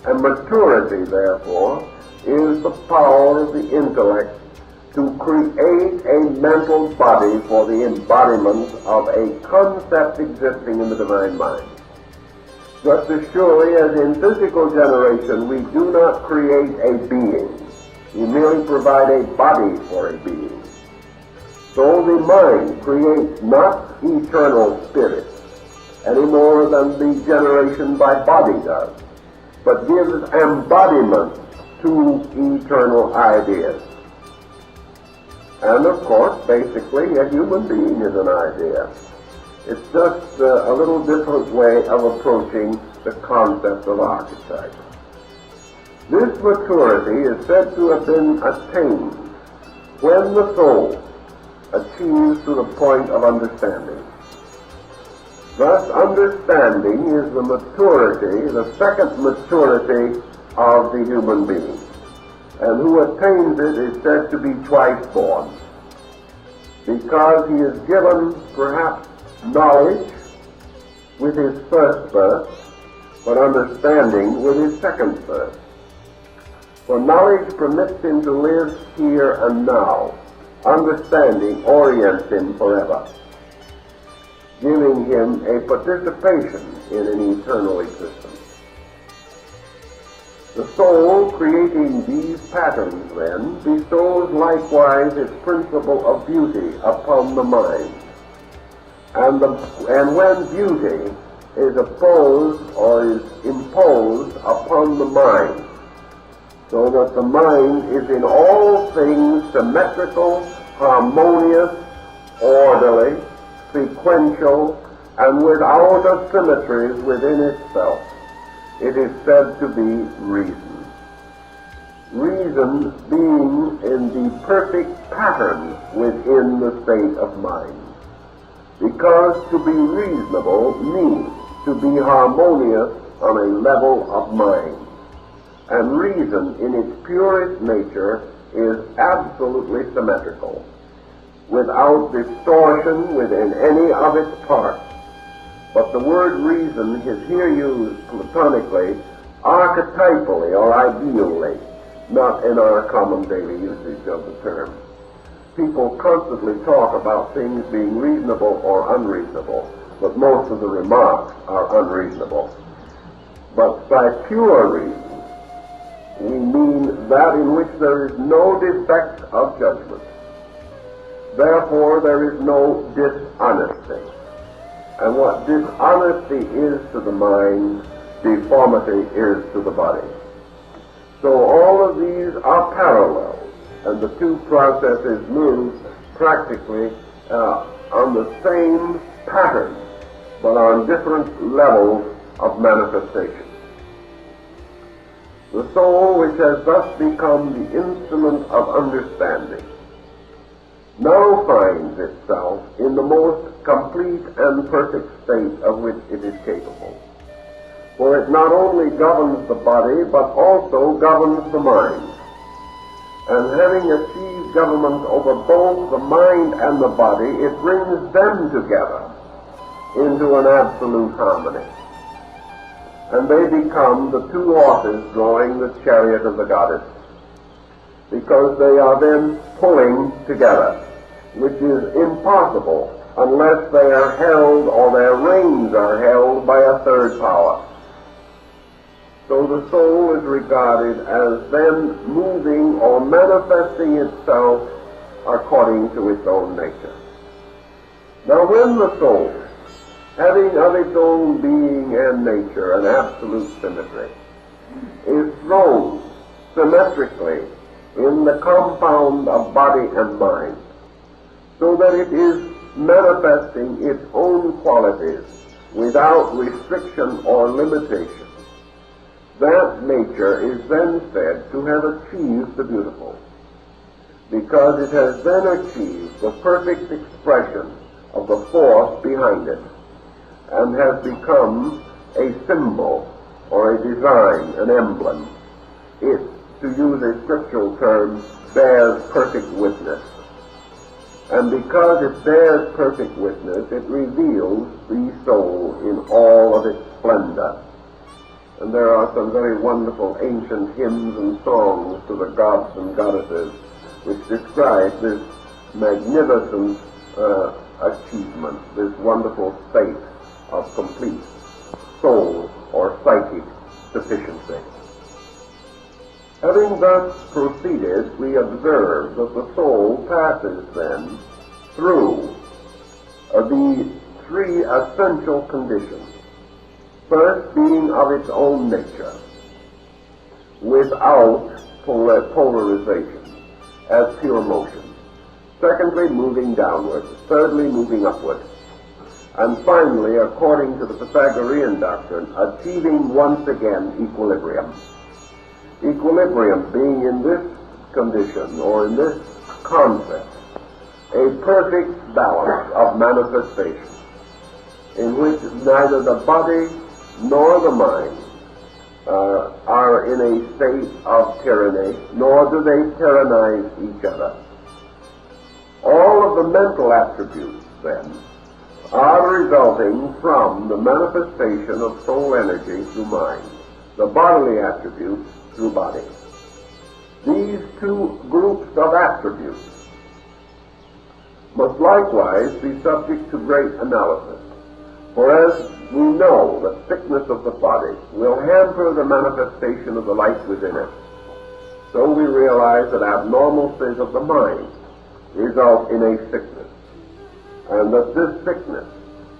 A: And maturity, therefore, is the power of the intellect to create a mental body for the embodiment of a concept existing in the divine mind. Just as surely as in physical generation we do not create a being, we merely provide a body for a being. So the mind creates not eternal spirit any more than the generation by body does, but gives embodiment to eternal ideas. And of course, basically, a human being is an idea. It's just a little different way of approaching the concept of archetype. This maturity is said to have been attained when the soul achieves to the point of understanding. Thus, understanding is the maturity, the second maturity of the human being. And who attains it is said to be twice born, because he is given perhaps knowledge with his first birth, but understanding with his second birth. For knowledge permits him to live here and now. Understanding orients him forever, giving him a participation in an eternal existence. The soul, creating these patterns, then, bestows likewise its principle of beauty upon the mind. And when beauty is opposed or is imposed upon the mind, so that the mind is in all things symmetrical, harmonious, orderly, sequential, and without asymmetries within itself, it is said to be reason. Reason being in the perfect pattern within the state of mind. Because to be reasonable means to be harmonious on a level of mind. And reason in its purest nature is absolutely symmetrical, without distortion within any of its parts. But the word reason is here used platonically, archetypally or ideally, not in our common daily usage of the term. People constantly talk about things being reasonable or unreasonable, but most of the remarks are unreasonable. But by pure reason, we mean that in which there is no defect of judgment. Therefore, there is no dishonesty. And what dishonesty is to the mind, deformity is to the body. So all of these are parallel, and the two processes move practically on the same pattern, but on different levels of manifestation. The soul, which has thus become the instrument of understanding, now finds itself in the most complete and perfect state of which it is capable. For it not only governs the body, but also governs the mind. And having achieved government over both the mind and the body, it brings them together into an absolute harmony. And they become the two horses drawing the chariot of the goddess, because they are then pulling together, which is impossible unless they are held or their reins are held by a third power. So the soul is regarded as then moving or manifesting itself according to its own nature. Now when the soul, having of its own being and nature an absolute symmetry, is thrown symmetrically in the compound of body and mind, so that it is manifesting its own qualities without restriction or limitation, that nature is then said to have achieved the beautiful, because it has then achieved the perfect expression of the force behind it, and has become a symbol or a design, an emblem. It, to use a scriptural term, bears perfect witness. And because it bears perfect witness, it reveals the soul in all of its splendor. And there are some very wonderful ancient hymns and songs to the gods and goddesses which describe this magnificent achievement, this wonderful state of complete soul or psychic sufficiency. Having thus proceeded, we observe that the soul passes then through the three essential conditions. First, being of its own nature, without polarization, as pure motion. Secondly, moving downward. Thirdly, moving upward. And finally, according to the Pythagorean doctrine, achieving once again equilibrium. Equilibrium being in this condition, or in this concept, a perfect balance of manifestation, in which neither the body nor the mind are in a state of tyranny, nor do they tyrannize each other. All of the mental attributes, then, are resulting from the manifestation of soul energy through mind, the bodily attributes through body. These two groups of attributes must likewise be subject to great analysis, for as we know that sickness of the body will hamper the manifestation of the light within it, so we realize that abnormalities of the mind result in a sickness, and that this sickness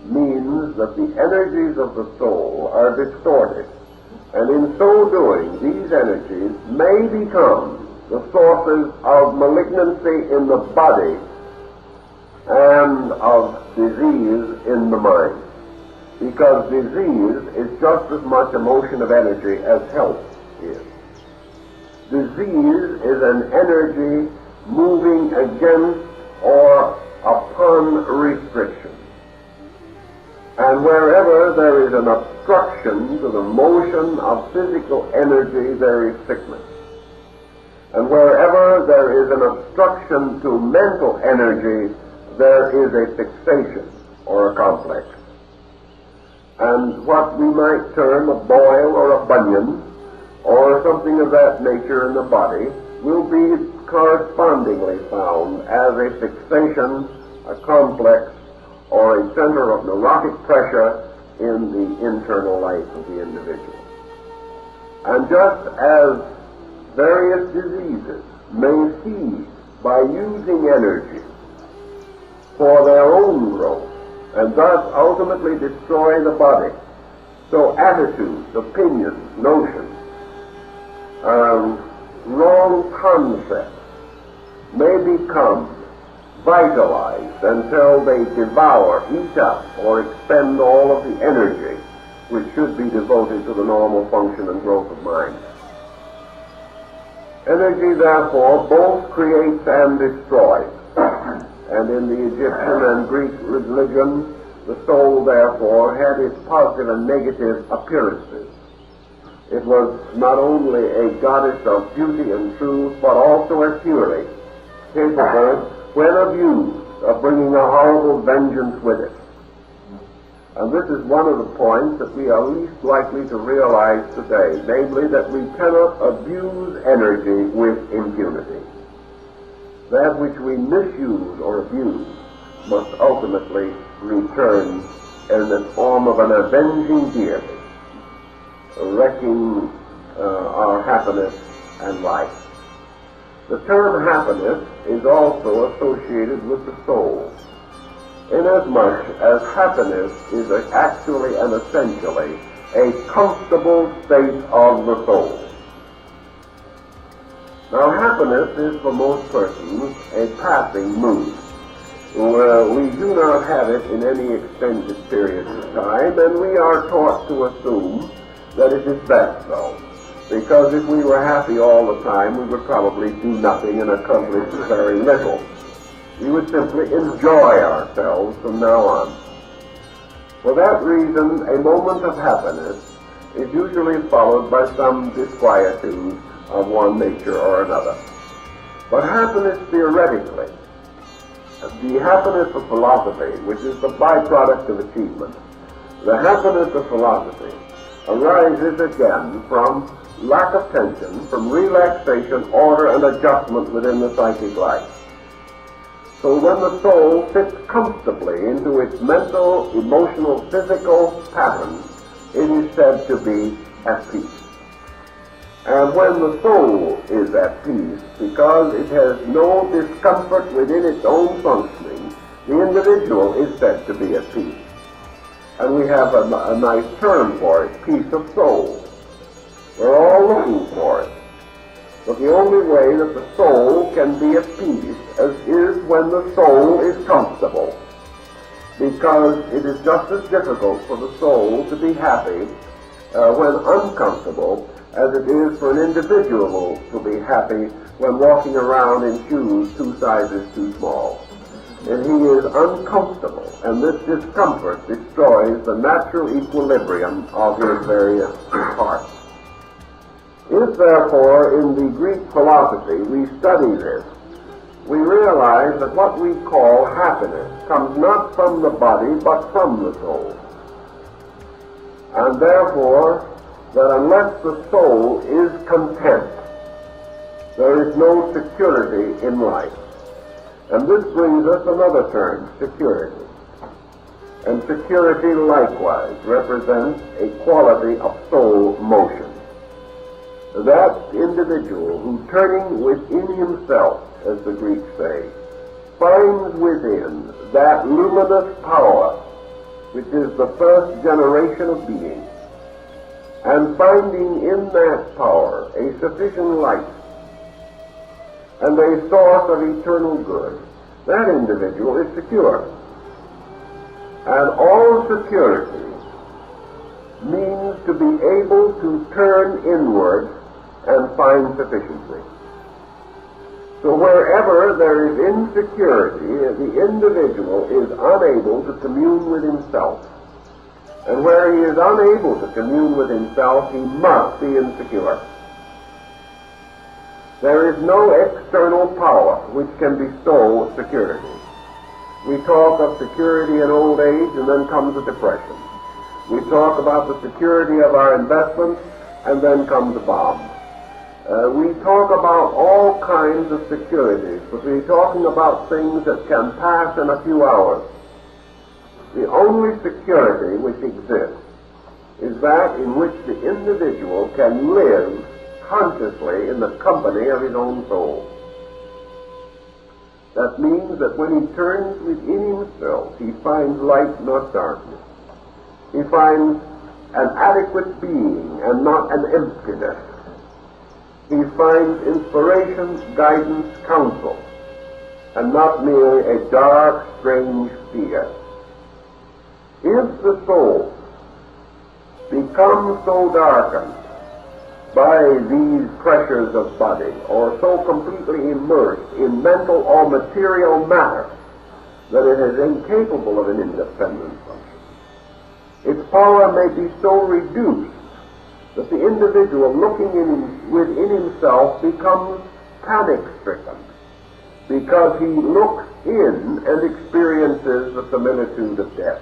A: means that the energies of the soul are distorted, and in so doing these energies may become the sources of malignancy in the body and of disease in the mind, because disease is just as much a motion of energy as health is. Disease is an energy moving against or upon restriction. And wherever there is an obstruction to the motion of physical energy, there is sickness. And wherever there is an obstruction to mental energy, there is a fixation or a complex. And what we might term a boil or a bunion or something of that nature in the body will be correspondingly found as a fixation, a complex, or a center of neurotic pressure in the internal life of the individual. And just as various diseases may feed by using energy for their own growth, and thus ultimately destroy the body, so attitudes, opinions, notions, wrong concepts may become vitalized until they devour, eat up, or expend all of the energy which should be devoted to the normal function and growth of mind. Energy, therefore, both creates and destroys. And in the Egyptian and Greek religion, the soul, therefore, had its positive and negative appearances. It was not only a goddess of beauty and truth, but also a fury, capable, when abused, of bringing a horrible vengeance with it. And this is one of the points that we are least likely to realize today, namely that we cannot abuse energy with impunity. That which we misuse or abuse must ultimately return in the form of an avenging deity, wrecking our happiness and life. The term happiness is also associated with the soul, inasmuch as happiness is actually and essentially a comfortable state of the soul. Now, happiness is for most persons a passing mood. We do not have it in any extended period of time, and we are taught to assume that it is best so, because if we were happy all the time, we would probably do nothing and accomplish very little. We would simply enjoy ourselves from now on. For that reason, a moment of happiness is usually followed by some disquietude of one nature or another. But happiness theoretically The happiness of philosophy, which is the byproduct of achievement, the happiness of philosophy arises again from lack of tension, from relaxation, order, and adjustment within the psychic life. So when the soul fits comfortably into its mental, emotional, physical pattern, it is said to be at peace. And when the soul is at peace, because it has no discomfort within its own functioning, the individual is said to be at peace. And we have a nice term for it, peace of soul. We're all looking for it. But the only way that the soul can be at peace is when the soul is comfortable. Because it is just as difficult for the soul to be happy when uncomfortable as it is for an individual to be happy when walking around in shoes 2 sizes too small. And he is uncomfortable, and this discomfort destroys the natural equilibrium of his various parts. If, therefore, in the Greek philosophy we study this, we realize that what we call happiness comes not from the body, but from the soul. And therefore, that unless the soul is content, there is no security in life. And this brings us another term, security. And security likewise represents a quality of soul motion. That individual who, turning within himself, as the Greeks say, finds within that luminous power which is the first generation of being, and finding in that power a sufficient light and a source of eternal good, that individual is secure. And all security means to be able to turn inward and find sufficiency. So wherever there is insecurity, the individual is unable to commune with himself. And where he is unable to commune with himself, he must be insecure. There is no external power which can bestow security. We talk of security in old age, and then comes a depression. We talk about the security of our investments, and then comes a bomb. We talk about all kinds of securities, but we're talking about things that can pass in a few hours. The only security which exists is that in which the individual can live consciously in the company of his own soul. That means that when he turns within himself, he finds light, not darkness. He finds an adequate being and not an emptiness. He finds inspiration, guidance, counsel, and not merely a dark, strange fear. If the soul becomes so darkened by these pressures of body, or so completely immersed in mental or material matter that it is incapable of an independent function, its power may be so reduced that the individual looking within himself becomes panic-stricken, because he looks in and experiences the similitude of death.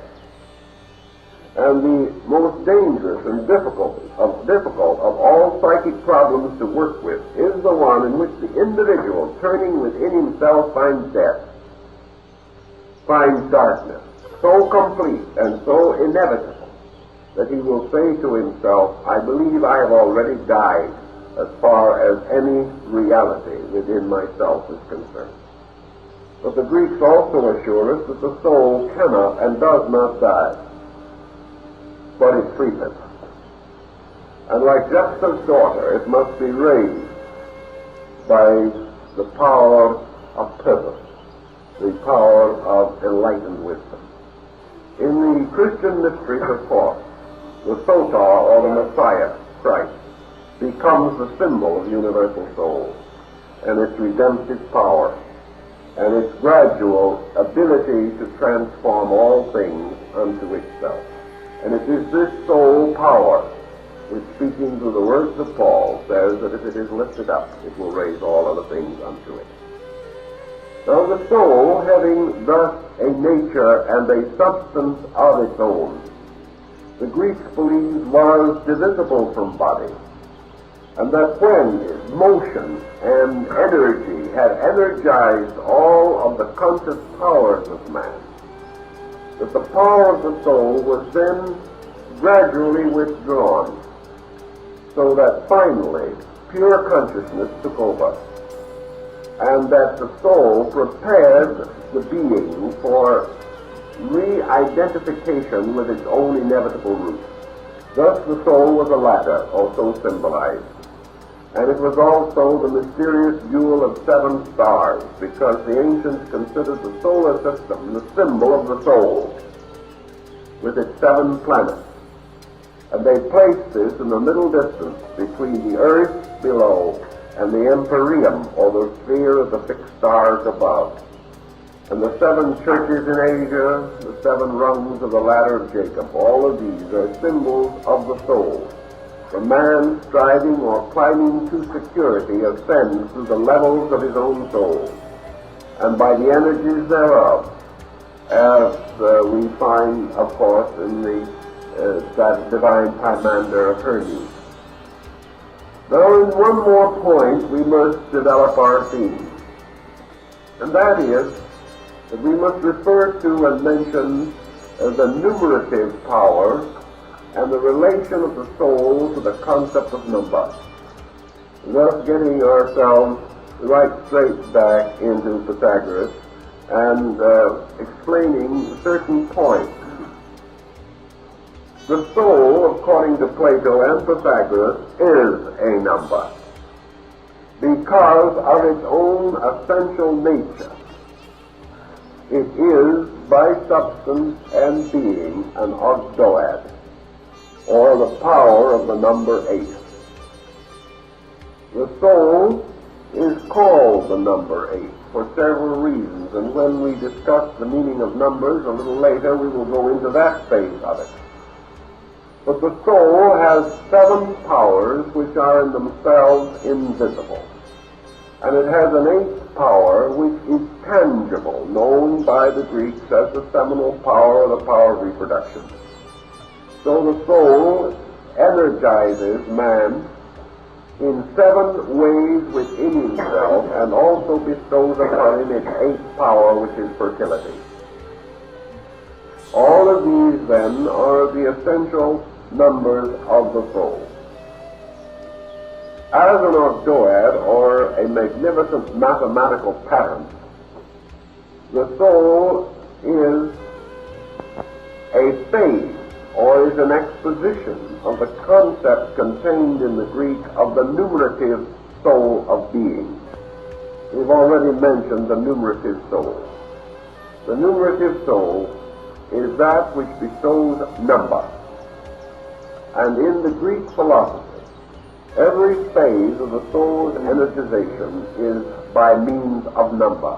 A: And the most dangerous and difficult of all psychic problems to work with is the one in which the individual, turning within himself, finds death, finds darkness, so complete and so inevitable that he will say to himself, I believe I have already died as far as any reality within myself is concerned. But the Greeks also assure us that the soul cannot and does not die, but it sleepeth. And like Jephthah's daughter, it must be raised by the power of purpose, the power of enlightened wisdom. In the Christian mysteries, of course, the Soter, or the Messiah, Christ, becomes the symbol of universal soul, and its redemptive power, and its gradual ability to transform all things unto itself. And it is this soul power which, speaking through the words of Paul, says that if it is lifted up, it will raise all other things unto it. Now the soul, having thus a nature and a substance of its own, the Greeks believed was divisible from body, and that when motion and energy had energized all of the conscious powers of man, that the power of the soul was then gradually withdrawn, so that finally pure consciousness took over, and that the soul prepared the being for re-identification with its own inevitable roots. Thus the soul was a ladder, also symbolized, and it was also the mysterious jewel of 7 stars, because the ancients considered the solar system the symbol of the soul, with its 7 planets. And they placed this in the middle distance between the earth below and the empyrean, or the sphere of the 6 stars above. And the 7 churches in Asia, the 7 rungs of the ladder of Jacob, all of these are symbols of the soul. For man, striving or climbing to security, ascends through the levels of his own soul, and by the energies thereof, as we find, of course, in that divine Pymander of Hermes. Now, in one more point, we must develop our theme, and that is that we must refer to and mention the numerative power and the relation of the soul to the concept of number, thus getting ourselves right straight back into Pythagoras and explaining certain points. The soul, according to Plato and Pythagoras, is a number because of its own essential nature. It is, by substance and being, an ogdoad, or the power of the number 8. The soul is called the number 8 for several reasons, and when we discuss the meaning of numbers a little later, we will go into that phase of it. But the soul has 7 powers which are in themselves invisible. And it has an 8th power which is tangible, known by the Greeks as the seminal power or the power of reproduction. So the soul energizes man in 7 ways within himself, and also bestows upon him its 8th power, which is fertility. All of these, then, are the essential numbers of the soul. As an ogdoad, or a magnificent mathematical pattern, the soul is a phase, or is an exposition of the concept contained in the Greek of the numerative soul of being. We've already mentioned the numerative soul. The numerative soul is that which bestows number. And in the Greek philosophy, every phase of the soul's energization is by means of number.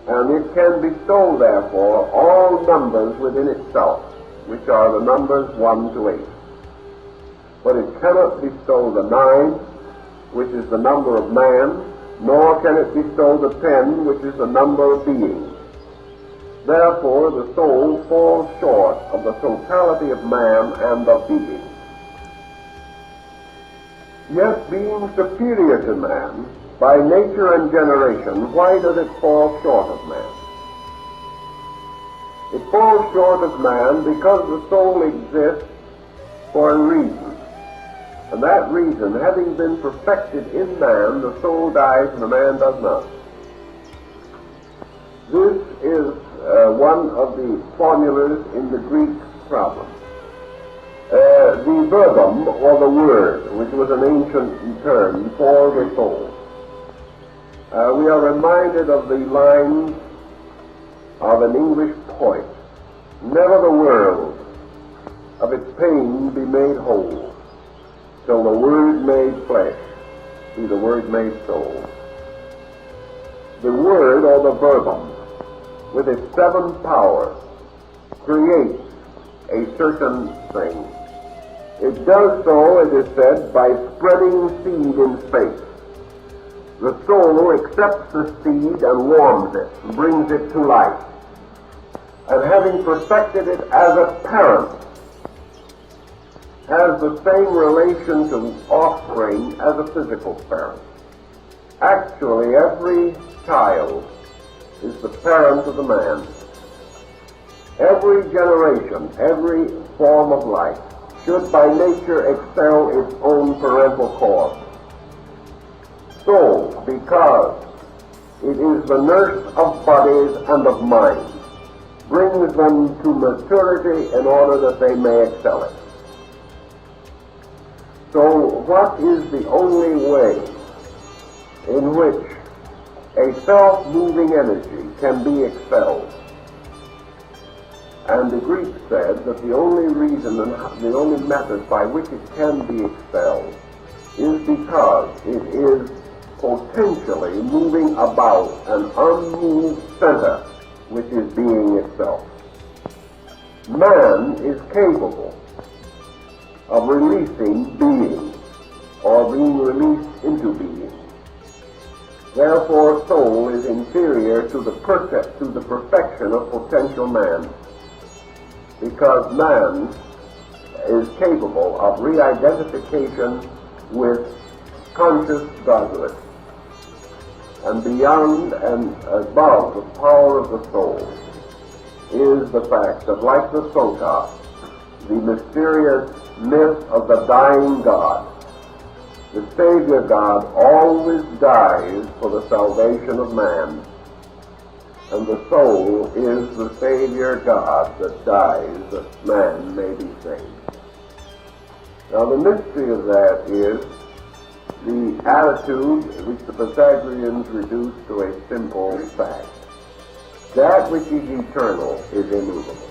A: And it can bestow, therefore, all numbers within itself, which are the numbers 1 to 8. But it cannot bestow the 9, which is the number of man, nor can it bestow the 10, which is the number of beings. Therefore, the soul falls short of the totality of man and of being. Yet, being superior to man by nature and generation, why does it fall short of man? It falls short of man because the soul exists for a reason. And that reason, having been perfected in man, the soul dies and the man does not. This is one of the formulas in the Greek problem. The verbum, or the word, which was an ancient term for the soul. We are reminded of the lines of an English poet: "Never the world of its pain be made whole, till the word made flesh be the word made soul." The word, or the verbum, with its 7 powers, creates a certain thing. It does so, it is said, by spreading seed in space. the soul accepts the seed and warms it, and brings it to life. And having perfected it as a parent, has the same relation to offspring as a physical parent. Actually, every child is the parent of the man. Every generation, every form of life should by nature excel its own parental cause. So, because it is the nurse of bodies and of minds, brings them to maturity in order that they may excel it. So, what is the only way in which a self-moving energy can be expelled? And the Greeks said that the only reason and the only method by which it can be expelled is because it is potentially moving about an unmoved center which is being itself. Man is capable of releasing being or being released into being. Therefore, soul is inferior to the perfection of potential man, because man is capable of re-identification with conscious godliness. And beyond and above the power of the soul is the fact that, like the Sota, the mysterious myth of the dying God, the Savior God always dies for the salvation of man, and the soul is the Savior God that dies that man may be saved. Now the mystery of that is the attitude which the Pythagoreans reduced to a simple fact. That which is eternal is immovable.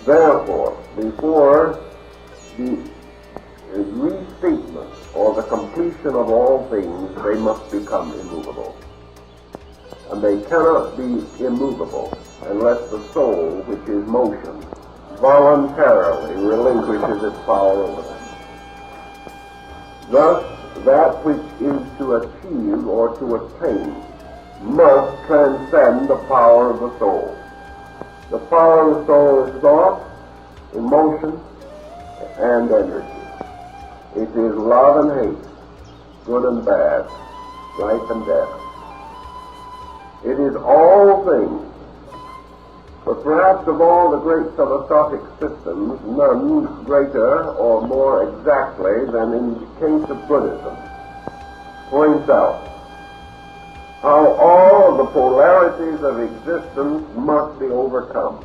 A: Therefore, before the restatement or the completion of all things, they must become immovable. And they cannot be immovable unless the soul, which is motion, voluntarily relinquishes its power over them. Thus, that which is to achieve or to attain must transcend the power of the soul. The power of the soul is thought, emotion, and energy. It is love and hate, good and bad, life and death. It is all things. But perhaps of all the great philosophic systems, none greater or more exactly than in the case of Buddhism points out how all of the polarities of existence must be overcome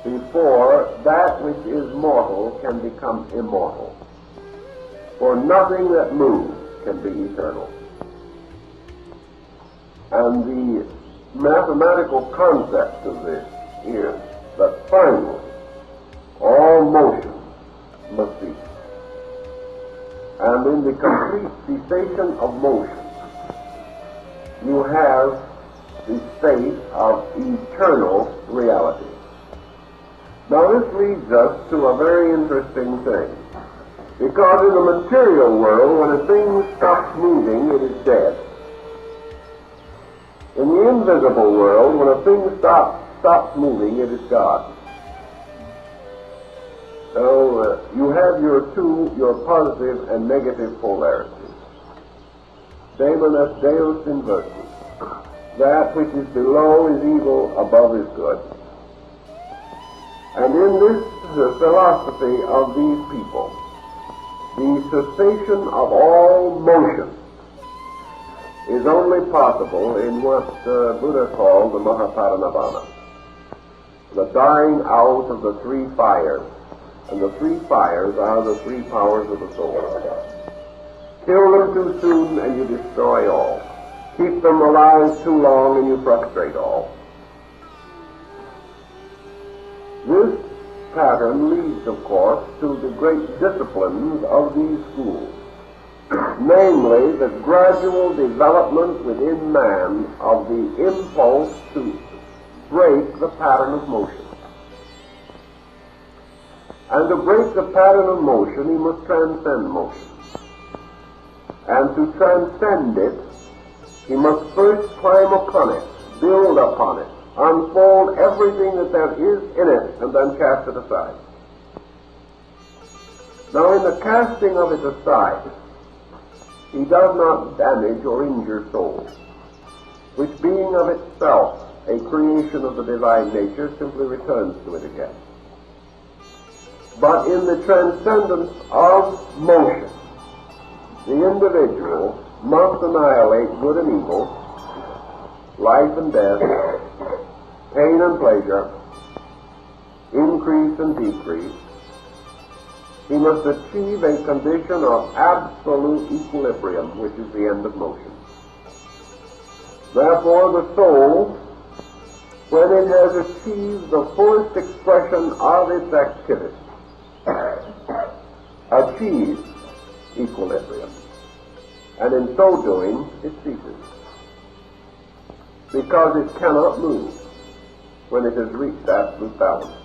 A: before that which is mortal can become immortal. For nothing that moves can be eternal. And the mathematical concept of this is that finally all motion must cease. And in the complete cessation of motion, you have the state of eternal reality. Now this leads us to a very interesting thing. Because in the material world, when a thing stops moving, it is dead. In the invisible world, when a thing stops moving, it is God. So you have your positive and negative polarities. Daemon Deus inversus. That which is below is evil, above is good. And in this philosophy of these people, the cessation of all motion is only possible in what Buddha called the Mahaparinirvana, the dying out of the three fires. And the three fires are the three powers of the soul. Kill them too soon and you destroy all. Keep them alive too long and you frustrate all. This pattern leads, of course, to the great disciplines of these schools, namely the gradual development within man of the impulse to break the pattern of motion. And to break the pattern of motion, he must transcend motion. And to transcend it, he must first climb upon it, build upon it, unfold everything that there is in it, and then cast it aside. Now, in the casting of it aside, he does not damage or injure soul, which being of itself a creation of the divine nature simply returns to it again. But in the transcendence of motion, the individual must annihilate good and evil, life and death, pain and pleasure, increase and decrease. He must achieve a condition of absolute equilibrium, which is the end of motion. Therefore, the soul, when it has achieved the fullest expression of its activity, achieves equilibrium. And in so doing, it ceases. Because it cannot move when it has reached absolute balance.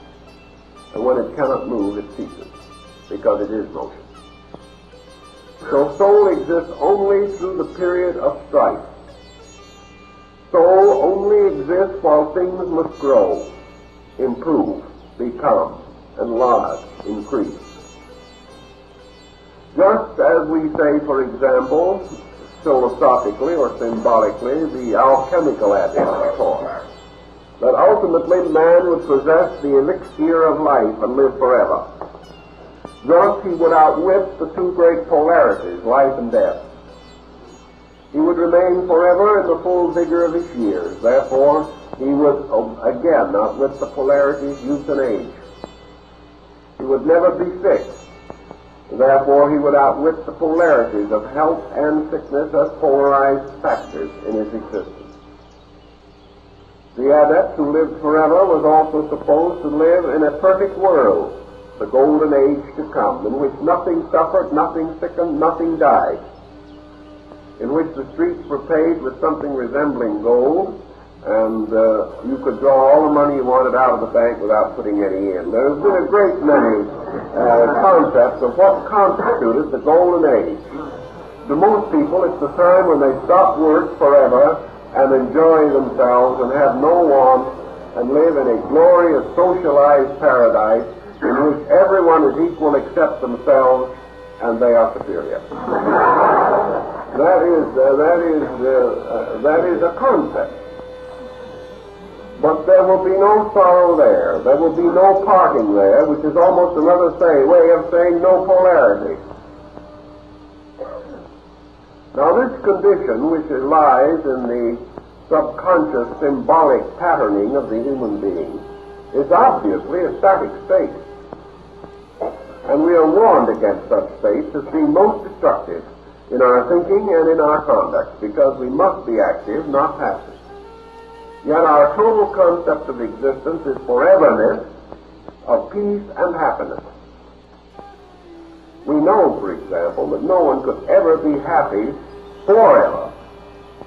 A: And when it cannot move, it ceases, because it is motion. So soul exists only through the period of strife. Soul only exists while things must grow, improve, become, enlarge, increase. Just as we say, for example, philosophically or symbolically, the alchemical adage taught, that ultimately man would possess the elixir of life and live forever. Thus he would outwit the two great polarities, life and death. He would remain forever in the full vigor of his years. Therefore, he would again outwit the polarities, youth and age. He would never be sick. Therefore, he would outwit the polarities of health and sickness as polarized factors in his existence. The adept who lived forever was also supposed to live in a perfect world, the golden age to come, in which nothing suffered, nothing sickened, nothing died, in which the streets were paved with something resembling gold, and you could draw all the money you wanted out of the bank without putting any in. There's been a great many concepts of what constituted the golden age. To most people, it's the time when they stop work forever and enjoy themselves and have no want and live in a glorious socialized paradise in which everyone is equal except themselves and they are superior. That is a concept. But there will be no sorrow there. There will be no parting there, which is almost another way of saying no polarity. Now this condition, which lies in the subconscious symbolic patterning of the human being, is obviously a static state. And we are warned against such states as being most destructive in our thinking and in our conduct, because we must be active, not passive. Yet our total concept of existence is foreverness of peace and happiness. We know, for example, that no one could ever be happy forever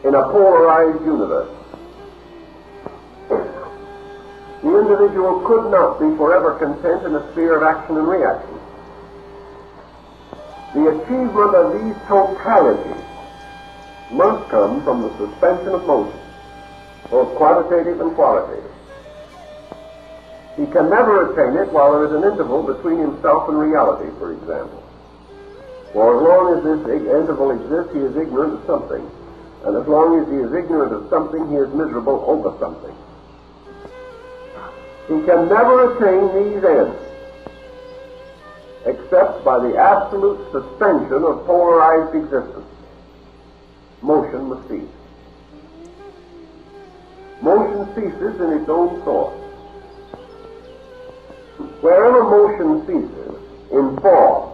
A: in a polarized universe. The individual could not be forever content in a sphere of action and reaction. The achievement of these totalities must come from the suspension of motion, both quantitative and qualitative. He can never attain it while there is an interval between himself and reality, for example. For as long as this interval exists, he is ignorant of something. And as long as he is ignorant of something, he is miserable over something. He can never attain these ends except by the absolute suspension of polarized existence. Motion must cease. Motion ceases in its own source. Wherever motion ceases in form,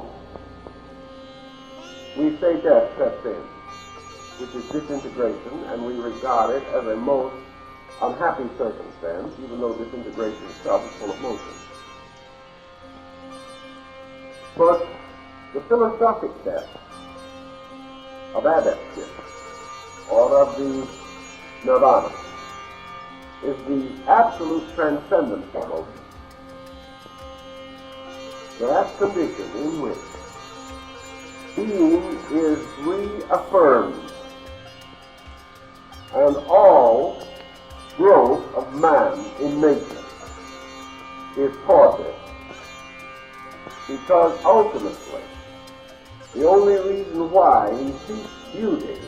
A: we say death sets in, which is disintegration, and we regard it as a most unhappy circumstance, even though disintegration itself is full of motion. But the philosophic death of adeptship, or of the nirvana, is the absolute transcendence of motion. That condition in which being is reaffirmed, and all growth of man in nature is thwarted, because ultimately the only reason why he seeks beauty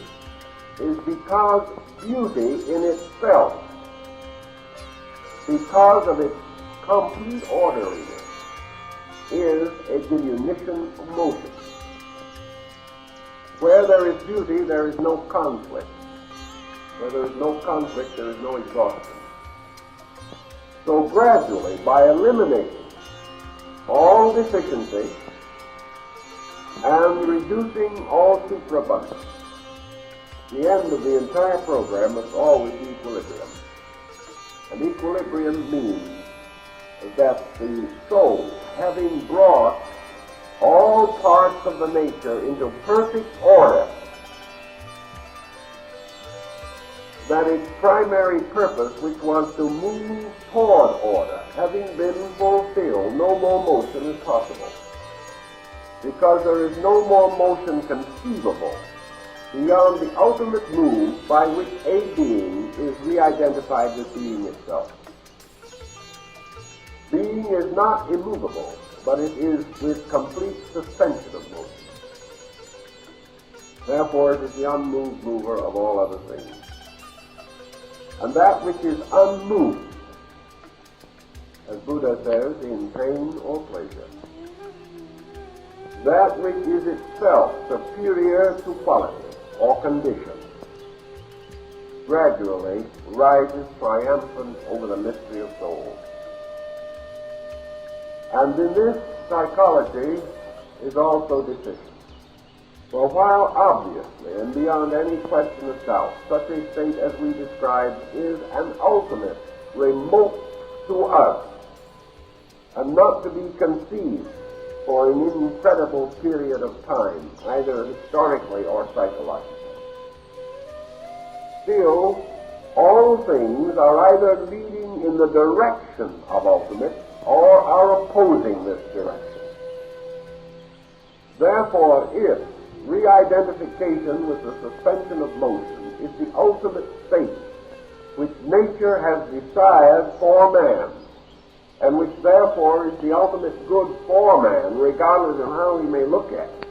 A: is because beauty in itself, because of its complete orderliness, is a diminution of motion. Where there is beauty, there is no conflict. Where there is no conflict, there is no exhaustion. So gradually, by eliminating all deficiency and reducing all superabundance, the end of the entire program must always be equilibrium. And equilibrium means that the soul, having brought all parts of the nature into perfect order, that its primary purpose, which was to move toward order, having been fulfilled, no more motion is possible. Because there is no more motion conceivable beyond the ultimate move by which a being is re-identified with being itself. Being is not immovable, but it is with complete suspension of motion. Therefore, it is the unmoved mover of all other things. And that which is unmoved, as Buddha says, in pain or pleasure, that which is itself superior to quality or condition, gradually rises triumphant over the mystery of soul. And in this, psychology is also deficient. For while obviously and beyond any question of doubt, such a state as we describe is an ultimate, remote to us, and not to be conceived for an incredible period of time, either historically or psychologically. Still, all things are either leading in the direction of ultimate or are opposing this direction. Therefore, if re-identification with the suspension of motion is the ultimate state which nature has desired for man, and which therefore is the ultimate good for man, regardless of how he may look at it,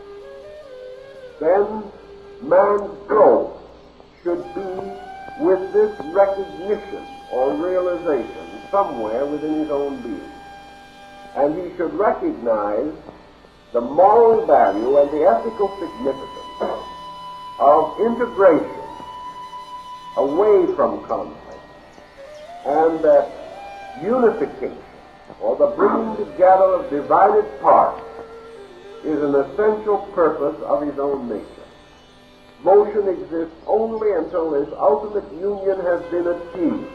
A: then man's growth should be with this recognition or realization somewhere within his own being. And he should recognize the moral value and the ethical significance of integration away from conflict, and that unification, or the bringing together of divided parts, is an essential purpose of his own nature. Motion exists only until this ultimate union has been achieved.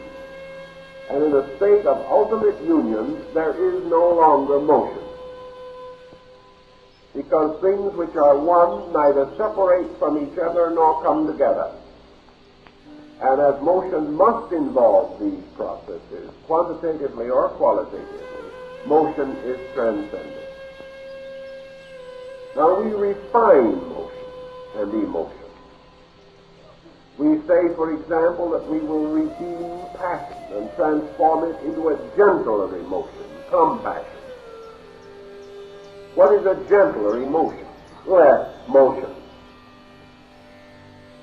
A: And in a state of ultimate union, there is no longer motion. Because things which are one neither separate from each other nor come together. And as motion must involve these processes, quantitatively or qualitatively, motion is transcendent. Now we refine motion and emotion. We say, for example, that we will redeem passion and transform it into a gentler emotion, compassion. What is a gentler emotion? Less motion.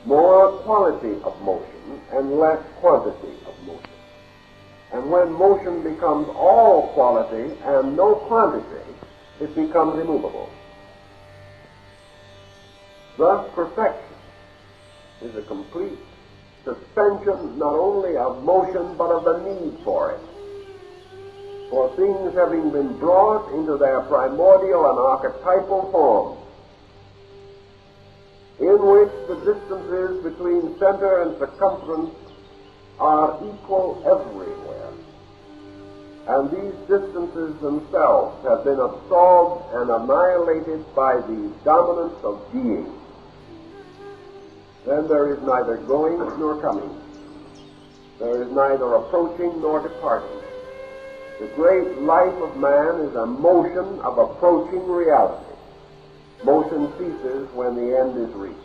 A: More quality of motion and less quantity of motion. And when motion becomes all quality and no quantity, it becomes immovable. Thus, perfection is a complete suspension not only of motion but of the need for it. For things having been brought into their primordial and archetypal form, in which the distances between center and circumference are equal everywhere, and these distances themselves have been absorbed and annihilated by the dominance of being, then there is neither going nor coming. There is neither approaching nor departing. The great life of man is a motion of approaching reality. Motion ceases when the end is reached.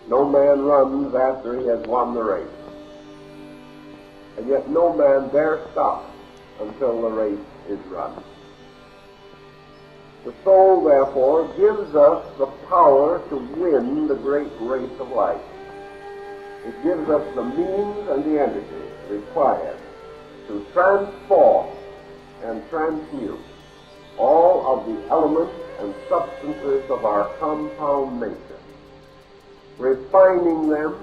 A: No man runs after he has won the race. And yet no man dare stop until the race is run. The soul, therefore, gives us the power to win the great race of life. It gives us the means and the energy required to transform and transmute all of the elements and substances of our compound nature, refining them,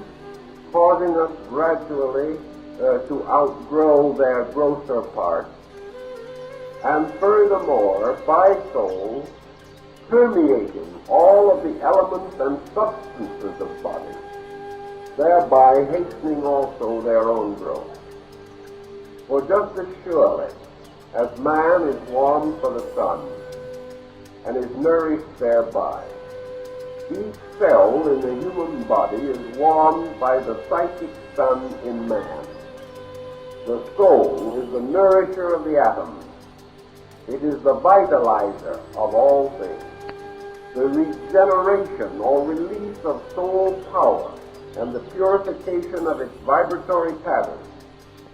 A: causing us gradually to outgrow their grosser parts, and furthermore, by soul, permeating all of the elements and substances of body, thereby hastening also their own growth. For just as surely as man is warmed for the sun and is nourished thereby, each cell in the human body is warmed by the psychic sun in man. The soul is the nourisher of the atoms. It is the vitalizer of all things. The regeneration or release of soul power and the purification of its vibratory pattern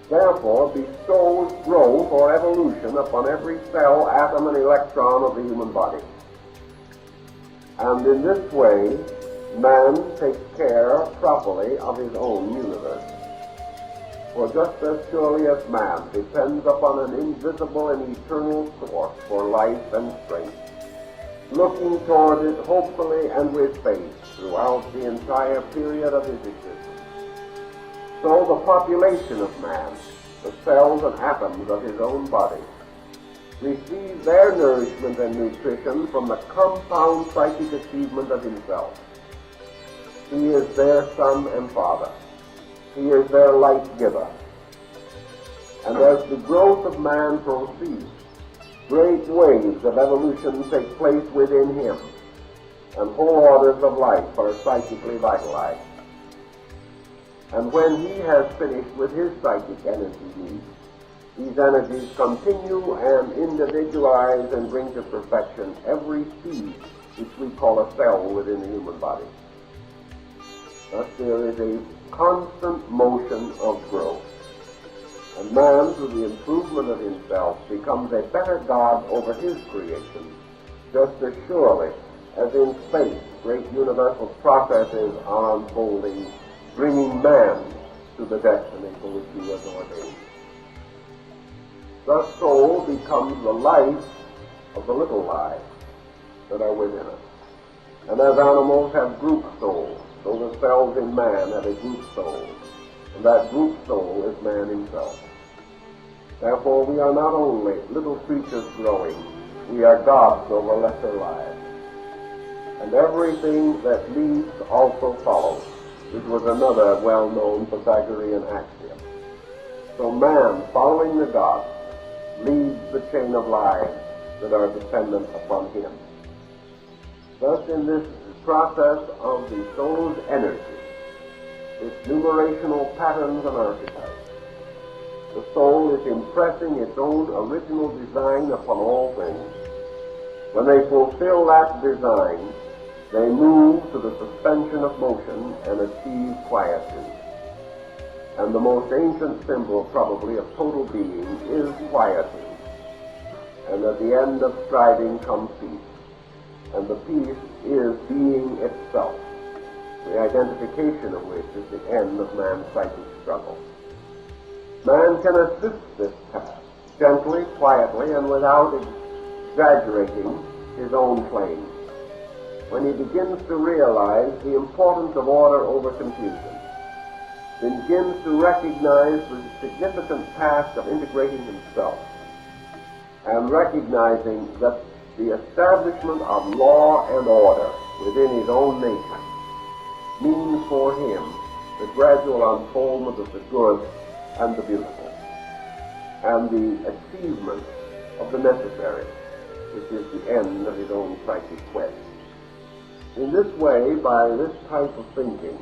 A: therefore bestows growth or evolution upon every cell, atom, and electron of the human body. And in this way, man takes care properly of his own universe. For just as surely as man depends upon an invisible and eternal source for life and strength, looking toward it hopefully and with faith throughout the entire period of his existence, so the population of man, the cells and atoms of his own body, receive their nourishment and nutrition from the compound psychic achievement of himself. He is their son and father. He is their life giver. And as the growth of man proceeds, great waves of evolution take place within him, and whole orders of life are psychically vitalized. And when he has finished with his psychic energy needs, these energies continue and individualize and bring to perfection every seed which we call a cell within the human body. Thus there is a constant motion of growth. And man, through the improvement of himself, becomes a better God over his creation, just as surely as in space great universal processes are unfolding, bringing man to the destiny for which he was ordained. The soul becomes the life of the little lives that are within us. And as animals have group souls, so the cells in man have a group soul, and that group soul is man himself. Therefore, we are not only little creatures growing, we are gods over lesser lives. And everything that leads also follows, which was another well-known Pythagorean axiom. So man, following the gods, leads the chain of lives that are dependent upon him. Thus, in this process of the soul's energy, its numerational patterns and archetypes, the soul is impressing its own original design upon all things. When they fulfill that design, they move to the suspension of motion and achieve quietude. And the most ancient symbol, probably, of total being is quietude. And at the end of striving comes peace. And the peace is being itself, the identification of which is the end of man's psychic struggle. Man can assist this task gently, quietly, and without exaggerating his own claims, when he begins to realize the importance of order over confusion, begins to recognize the significant task of integrating himself, and recognizing that the establishment of law and order within his own nature means for him the gradual unfoldment of the good and the beautiful, and the achievement of the necessary, which is the end of his own psychic quest. In this way, by this type of thinking,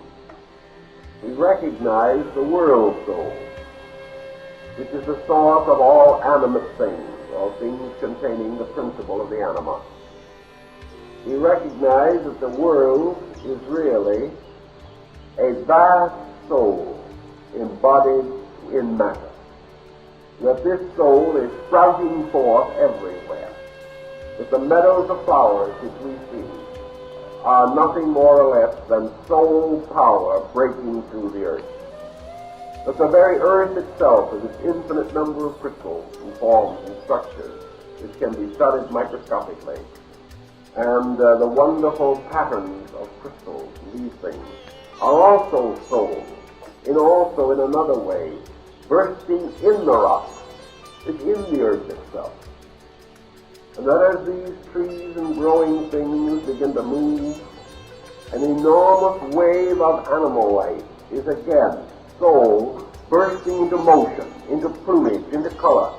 A: we recognize the world soul, which is the source of all animate things, or things containing the principle of the anima. we recognize that the world is really a vast soul embodied in matter. That this soul is sprouting forth everywhere. That the meadows of flowers which we see are nothing more or less than soul power breaking through the earth. That the very earth itself is an infinite number of crystals and forms and structures which can be studied microscopically. And the wonderful patterns of crystals, these things, are also souls, also in another way, bursting in the rock, is in the earth itself. And that as these trees and growing things begin to move, an enormous wave of animal life is again soul bursting into motion, into plumage, into color,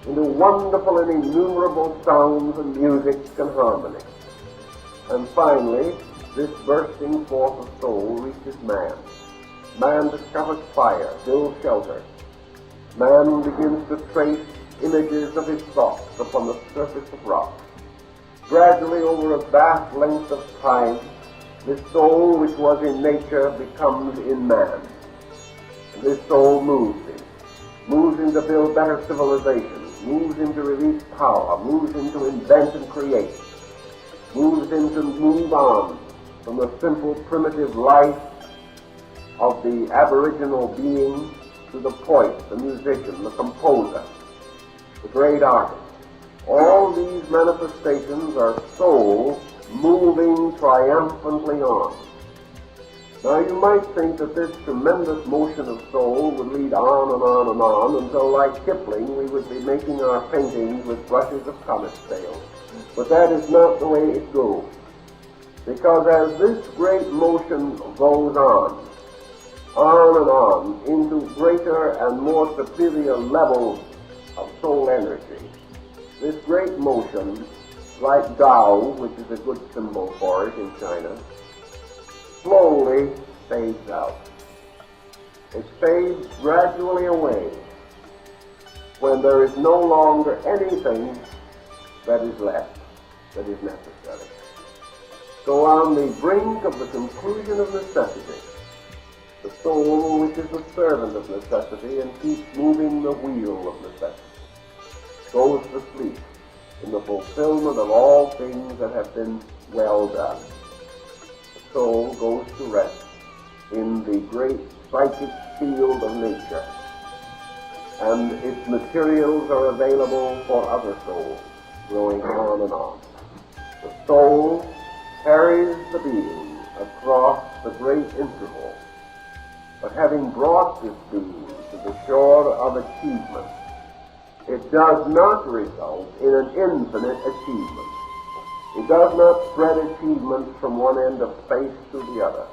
A: into wonderful and innumerable sounds and music and harmony. And finally, this bursting forth of soul reaches man. Man discovers fire, builds shelter. Man begins to trace images of his thoughts upon the surface of rock. Gradually, over a vast length of time, this soul which was in nature becomes in man. And this soul moves him to build better civilizations, moves him to release power, moves him to invent and create, moves him to move on from the simple primitive life of the aboriginal being to the poet, the musician, the composer, the great artist. All these manifestations are soul moving triumphantly on. Now you might think that this tremendous motion of soul would lead on and on and on until, like Kipling, we would be making our paintings with brushes of comet's tails. But that is not the way it goes. Because as this great motion goes on and on, into greater and more superior levels of soul energy, this great motion, like Tao, which is a good symbol for it in China, slowly fades out. It fades gradually away when there is no longer anything that is left, that is necessary. So on the brink of the conclusion of necessity, the soul, which is the servant of necessity and keeps moving the wheel of necessity, goes to sleep in the fulfillment of all things that have been well done. The soul goes to rest in the great psychic field of nature, and its materials are available for other souls, growing on and on. The soul carries the being across the great interval, but having brought this being to the shore of achievement, it does not result in an infinite achievement. It does not spread achievements from one end of space to the other,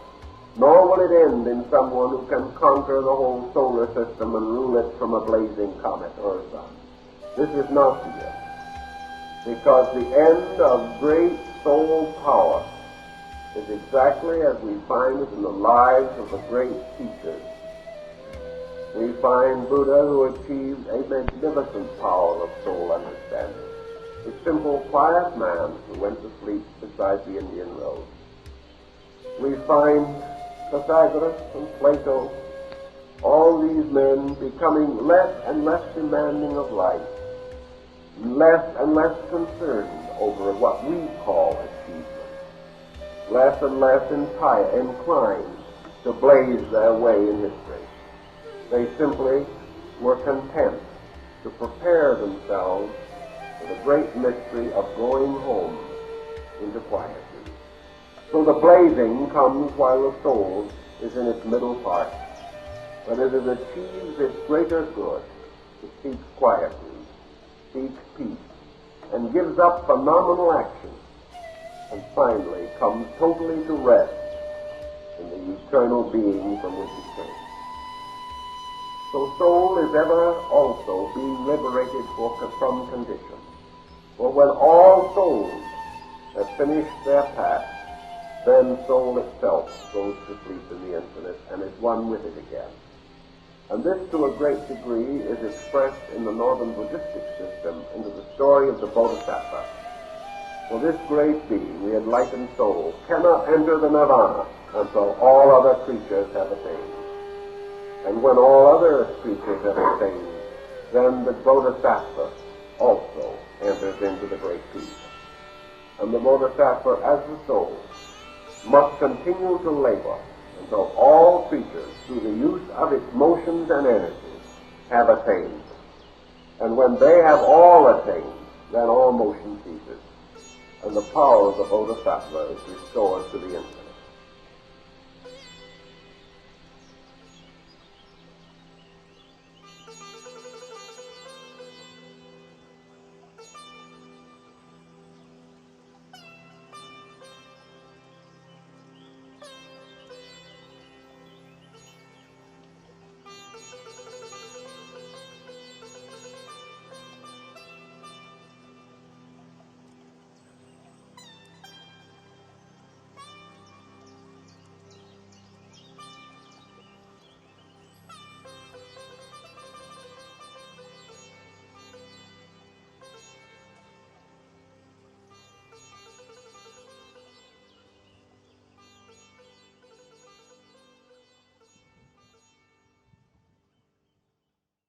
A: nor will it end in someone who can conquer the whole solar system and rule it from a blazing comet or a sun. This is not the end, because the end of great soul power is exactly as we find it in the lives of the great teachers. We find Buddha, who achieved a magnificent power of soul understanding. A simple, quiet man who went to sleep beside the Indian road. We find Pythagoras and Plato, all these men becoming less and less demanding of life, less and less concerned over what we call achievement, less and less inclined to blaze their way in history. They simply were content to prepare themselves for the great mystery of going home into quietude. So the blazing comes while the soul is in its middle part. When it has achieved its greater good, it seeks quietude, seeks peace, and gives up phenomenal action, and finally comes totally to rest in the eternal being from which it came. So soul is ever also being liberated from condition. For when all souls have finished their task, then soul itself goes to sleep in the infinite and is one with it again. And this, to a great degree, is expressed in the northern Buddhistic system into the story of the Bodhisattva. For this great being, the enlightened soul, cannot enter the nirvana until all other creatures have attained. And when all other creatures have attained, then the bodhisattva also enters into the great peace. And the bodhisattva, as the soul, must continue to labor until all creatures, through the use of its motions and energies, have attained. And when they have all attained, then all motion ceases, and the power of the bodhisattva is restored to the instant.